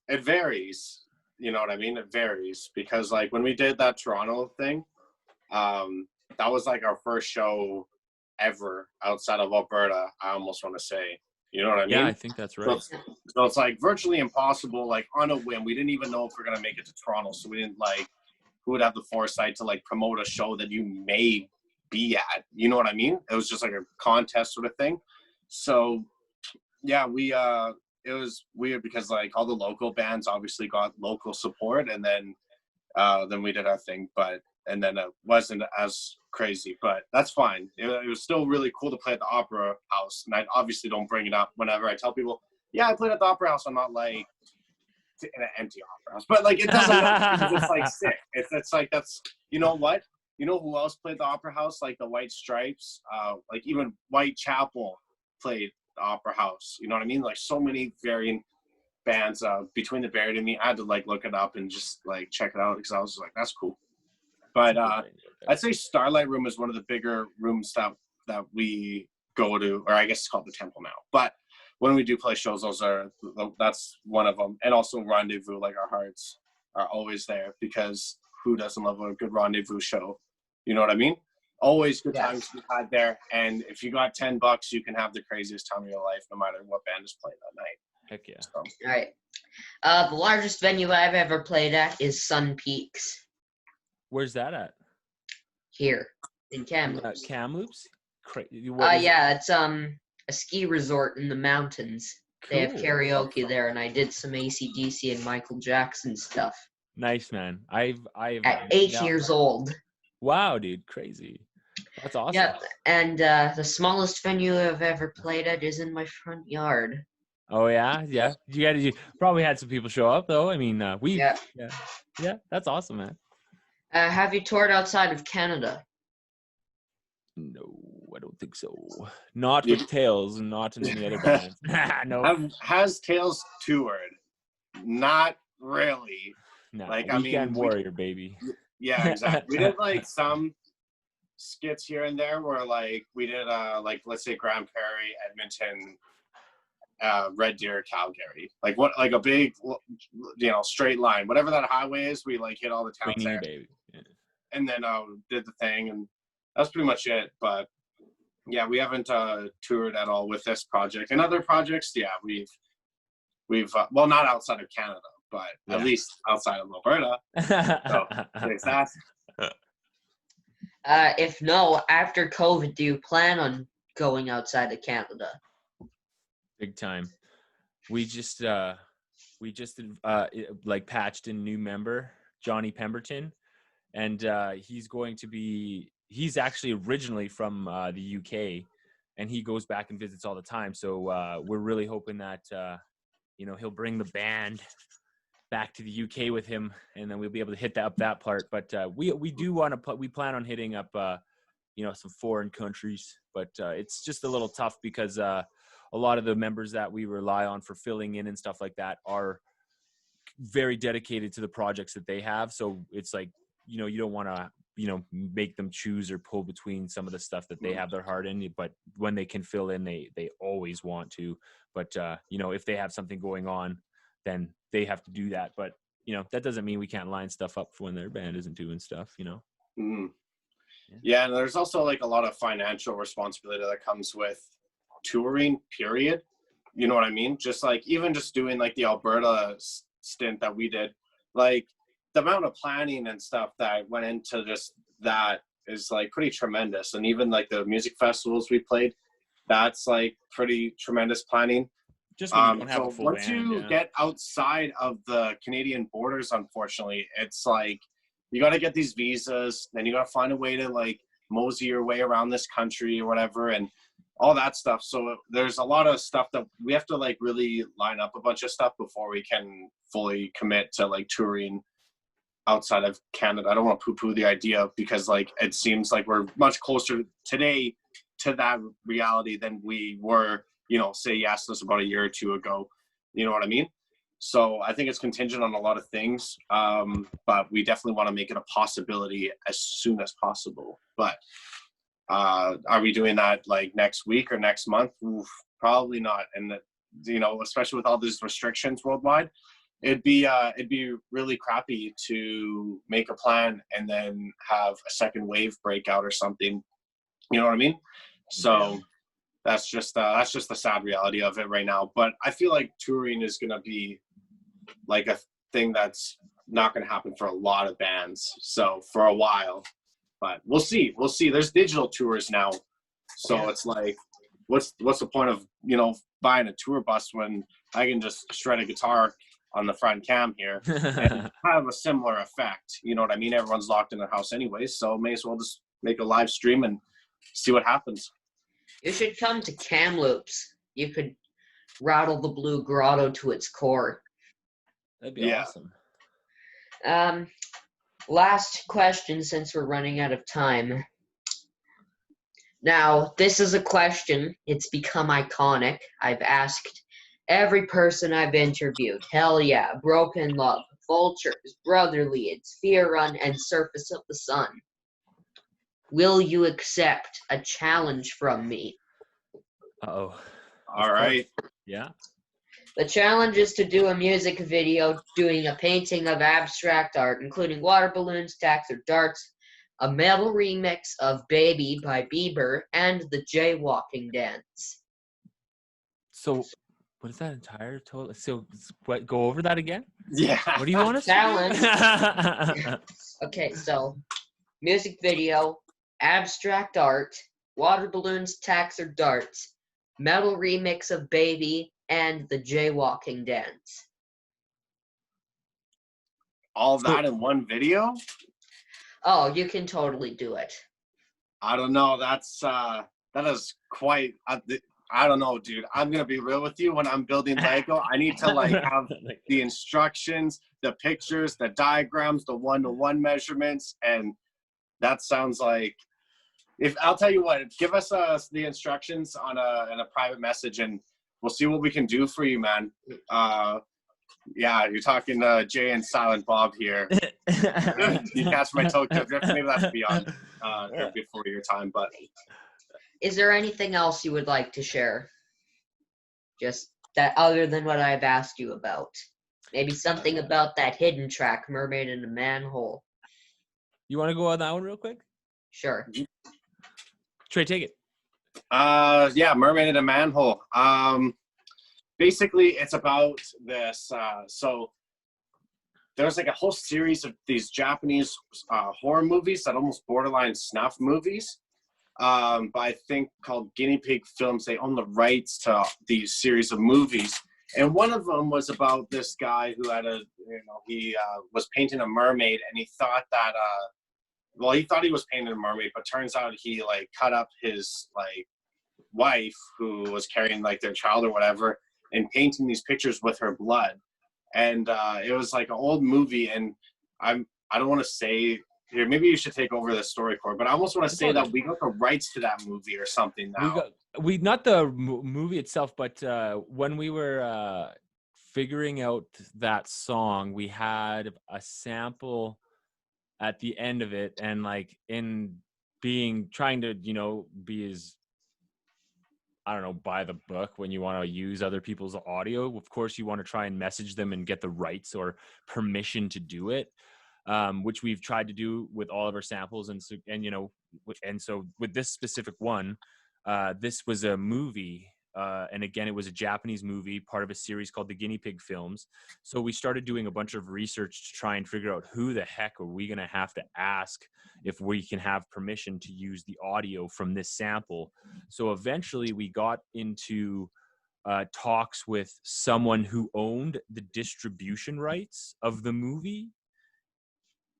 it varies. You know what I mean? It varies because like when we did that Toronto thing, that was like our first show ever outside of Alberta. I almost want to say, you know what I mean? Yeah, I think that's So right. it's like virtually impossible, like on a whim. We didn't even know if we're gonna make it to Toronto, so we didn't like who would have the foresight to like promote a show that you may be at. You know what I mean? It was just like a contest sort of thing. So yeah, we it was weird because like all the local bands obviously got local support, and then we did our thing, but and then it wasn't as crazy, but that's fine. It was still really cool to play at the Opera House, and I obviously don't bring it up whenever I tell people, yeah, I played at the Opera House. I'm not like in an empty Opera House, but like it doesn't matter because it's like sick. It's like that's, you know what? You know who else played the Opera House? Like the White Stripes, like even Whitechapel played the Opera House. You know what I mean? Like so many varying bands between the Buried and Me. I had to like look it up and just like check it out because I was like, that's cool. But I'd say Starlight Room is one of the bigger rooms that we go to, or I guess it's called the Temple now. But when we do play shows, that's one of them. And also Rendezvous, like our hearts are always there because who doesn't love a good Rendezvous show? You know what I mean? Always good times to be had there. And if you got $10, you can have the craziest time of your life, no matter what band is playing that night. Heck yeah. So. All right. The largest venue I've ever played at is Sun Peaks Where's that at? here in Kamloops. Kamloops? Yeah, it's a ski resort in the mountains. They have Cool. karaoke there, and I did some AC/DC and Michael Jackson stuff. Nice, man. I've At 8 years old. Wow, dude, crazy. That's awesome. Yep, and the smallest venue I've ever played at is in my front yard. Oh yeah. You probably had some people show up though. I mean, yeah, that's awesome, man. Have you toured outside of Canada? No, I don't think so. Not with Tails, and not in any other bands. No. Has Tails toured? Not really. No, like Weekend Warrior, baby. Yeah, exactly. We did like some skits here and there where like we did like let's say Grand Prairie, Edmonton, Red Deer, Calgary, like a big, straight line, whatever that highway is. We like hit all the towns there, baby. Yeah. And then did the thing, and that's pretty much it. But yeah, we haven't toured at all with this project. And other projects, yeah, we've well, not outside of Canada, but at least outside of Alberta. So there's that. If no, after COVID, do you plan on going outside of Canada? Big time. We just like patched in new member Johnny Pemberton, and he's actually originally from the UK, and he goes back and visits all the time. So we're really hoping that he'll bring the band back to the UK with him, and then we'll be able to hit that part. But we do want to we plan on hitting up some foreign countries, but it's just a little tough because a lot of the members that we rely on for filling in and stuff like that are very dedicated to the projects that they have. So it's like, you don't want to, make them choose or pull between some of the stuff that they have their heart in, but when they can fill in, they always want to. But, if they have something going on, then they have to do that. But, that doesn't mean we can't line stuff up for when their band isn't doing stuff, Mm-hmm. Yeah, and there's also like a lot of financial responsibility that comes with touring, period. You know what I mean? Just like even just doing like the Alberta stint that we did, like the amount of planning and stuff that went into just that is like pretty tremendous. And even like the music festivals we played, that's like pretty tremendous planning. Just when you don't have a full once band, you get outside of the Canadian borders, unfortunately, it's like you got to get these visas, then you got to find a way to like mosey your way around this country or whatever, and all that stuff. So there's a lot of stuff that we have to like really line up a bunch of stuff before we can fully commit to like touring outside of Canada. I don't want to poo-poo the idea because like it seems like we're much closer today to that reality than we were, say you asked us about a year or two ago. You know what I mean? So I think it's contingent on a lot of things, but we definitely want to make it a possibility as soon as possible. But are we doing that like next week or next month? Oof, probably not. And especially with all these restrictions worldwide, it'd be really crappy to make a plan and then have a second wave break out or something. You know what I mean? So that's just the sad reality of it right now. But I feel like touring is gonna be like a thing that's not gonna happen for a lot of bands. So for a while, but we'll see. We'll see. There's digital tours now, so Yeah. it's like, what's the point of buying a tour bus when I can just shred a guitar on the front cam here and have a similar effect? You know what I mean? Everyone's locked in their house anyway, so may as well just make a live stream and see what happens. You should come to Kamloops. You could rattle the Blue Grotto to its core. That'd be Yeah. awesome. Last question since we're running out of time. Now, this is a question. It's become iconic. I've asked every person I've interviewed. Hell yeah. Broken Love, Vultures, Brotherly, It's Fear Run, and Surface of the Sun. Will you accept a challenge from me? Uh-oh. All right. Yeah. The challenge is to do a music video doing a painting of abstract art, including water balloons, tacks, or darts, a metal remix of Baby by Bieber, and the jaywalking dance. So what is that entire total? So what, go over that again? Yeah. What do you want us Challenge. to do? Okay, so music video, abstract art, water balloons, tacks, or darts, metal remix of Baby, and the jaywalking dance. All that in one video? Oh, you can totally do it. I don't know. That is quite. I don't know, dude. I'm gonna be real with you. When I'm building Lego, I need to like have the instructions, the pictures, the diagrams, the one-to-one measurements, and that sounds like. If I'll tell you what, give us the instructions in a private message, and we'll see what we can do for you, man. Yeah, you're talking Jay and Silent Bob here. You catch my Tokyo Drift. Maybe that's beyond before your time, but Is there anything else you would like to share? Just that other than what I've asked you about. Maybe something about that hidden track, Mermaid in a Manhole. You want to go on that one real quick? Sure. Trey, take it. Yeah, Mermaid in a Manhole. Basically, it's about this. So there's like a whole series of these Japanese horror movies that almost borderline snuff movies. But I think called Guinea Pig Films. They own the rights to these series of movies. And one of them was about this guy who had he was painting a mermaid, and he thought that, he thought he was painting a mermaid, but turns out he like cut up his like wife who was carrying like their child or whatever, and painting these pictures with her blood. And it was like an old movie, and I don't want to say here, maybe you should take over the story, Corey, but I almost want to say that we got the rights to that movie or something now. We not the movie itself, but when we were figuring out that song, we had a sample at the end of it, and like in trying to be as, I don't know, by the book when you want to use other people's audio. Of course, you want to try and message them and get the rights or permission to do it, which we've tried to do with all of our samples. And so with this specific one, this was a movie. And again, it was a Japanese movie, part of a series called the Guinea Pig Films. So we started doing a bunch of research to try and figure out who the heck are we going to have to ask if we can have permission to use the audio from this sample. So eventually we got into talks with someone who owned the distribution rights of the movie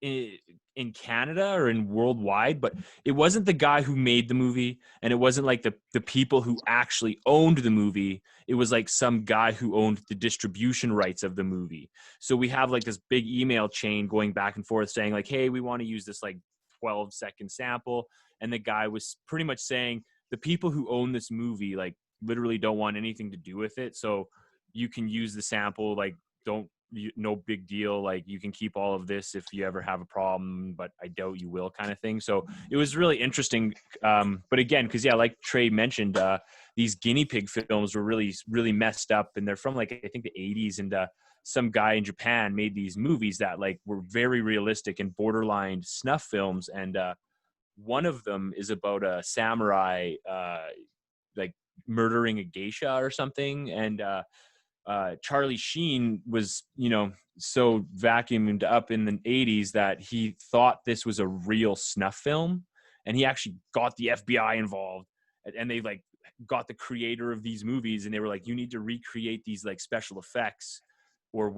in Canada or in worldwide, but it wasn't the guy who made the movie, and it wasn't like the people who actually owned the movie. It was like some guy who owned the distribution rights of the movie. So we have like this big email chain going back and forth saying like, hey, we want to use this like 12-second sample. And the guy was pretty much saying the people who own this movie like literally don't want anything to do with it. So you can use the sample, like no big deal, like you can keep all of this if you ever have a problem, but I doubt you will, kind of thing. So it was really interesting. But again, because like Trey mentioned, these guinea pig films were really, really messed up, and they're from like I think the 80s, and some guy in Japan made these movies that like were very realistic and borderline snuff films, and one of them is about a samurai like murdering a geisha or something, and Charlie Sheen was, so vacuumed up in the 80s that he thought this was a real snuff film, and he actually got the FBI involved, and they like got the creator of these movies, and they were like, you need to recreate these like special effects, or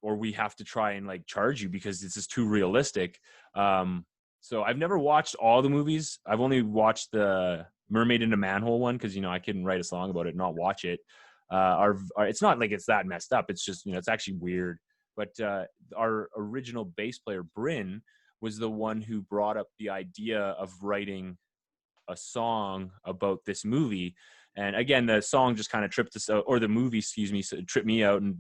we have to try and like charge you because this is too realistic. So I've never watched all the movies. I've only watched the Mermaid in a Manhole one because I couldn't write a song about it and not watch it. It's not like it's that messed up. It's just it's actually weird. But our original bass player Bryn was the one who brought up the idea of writing a song about this movie. And again, the song just kind of tripped us out, or the movie, excuse me, tripped me out, and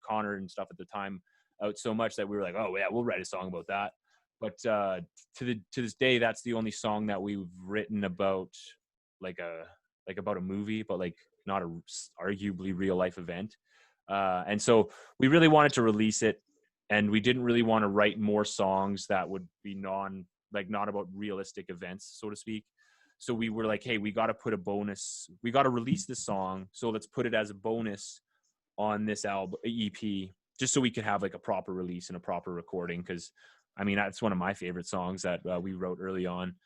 Connor and stuff at the time out so much that we were like, oh yeah, we'll write a song about that. But to this day, that's the only song that we've written about about a movie, but like not a arguably real life event. And so we really wanted to release it, and we didn't really want to write more songs that would be not about realistic events, so to speak. So we were like, hey, we got to put a bonus. We got to release this song. So let's put it as a bonus on this album EP, just so we could have like a proper release and a proper recording. Cause I mean, that's one of my favorite songs that we wrote early on.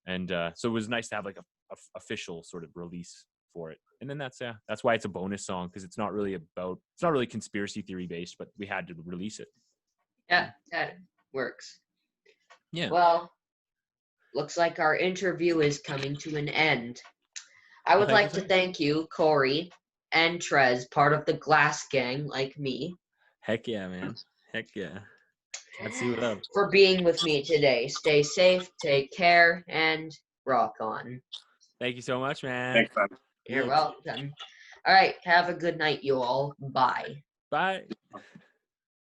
And so it was nice to have like a official sort of release for it. And then that's why it's a bonus song. Cause it's not really conspiracy theory based, but we had to release it. Yeah, that works. Yeah. Well, looks like our interview is coming to an end. I would like to thank you, Corey and Trez, part of the Glass Gang like me. Heck yeah, man. Heck yeah. Let's see what up. For being with me today. Stay safe, take care, and rock on. Thank you so much, man. Thanks, man. You're welcome. All right, have a good night, you all. Bye. Bye.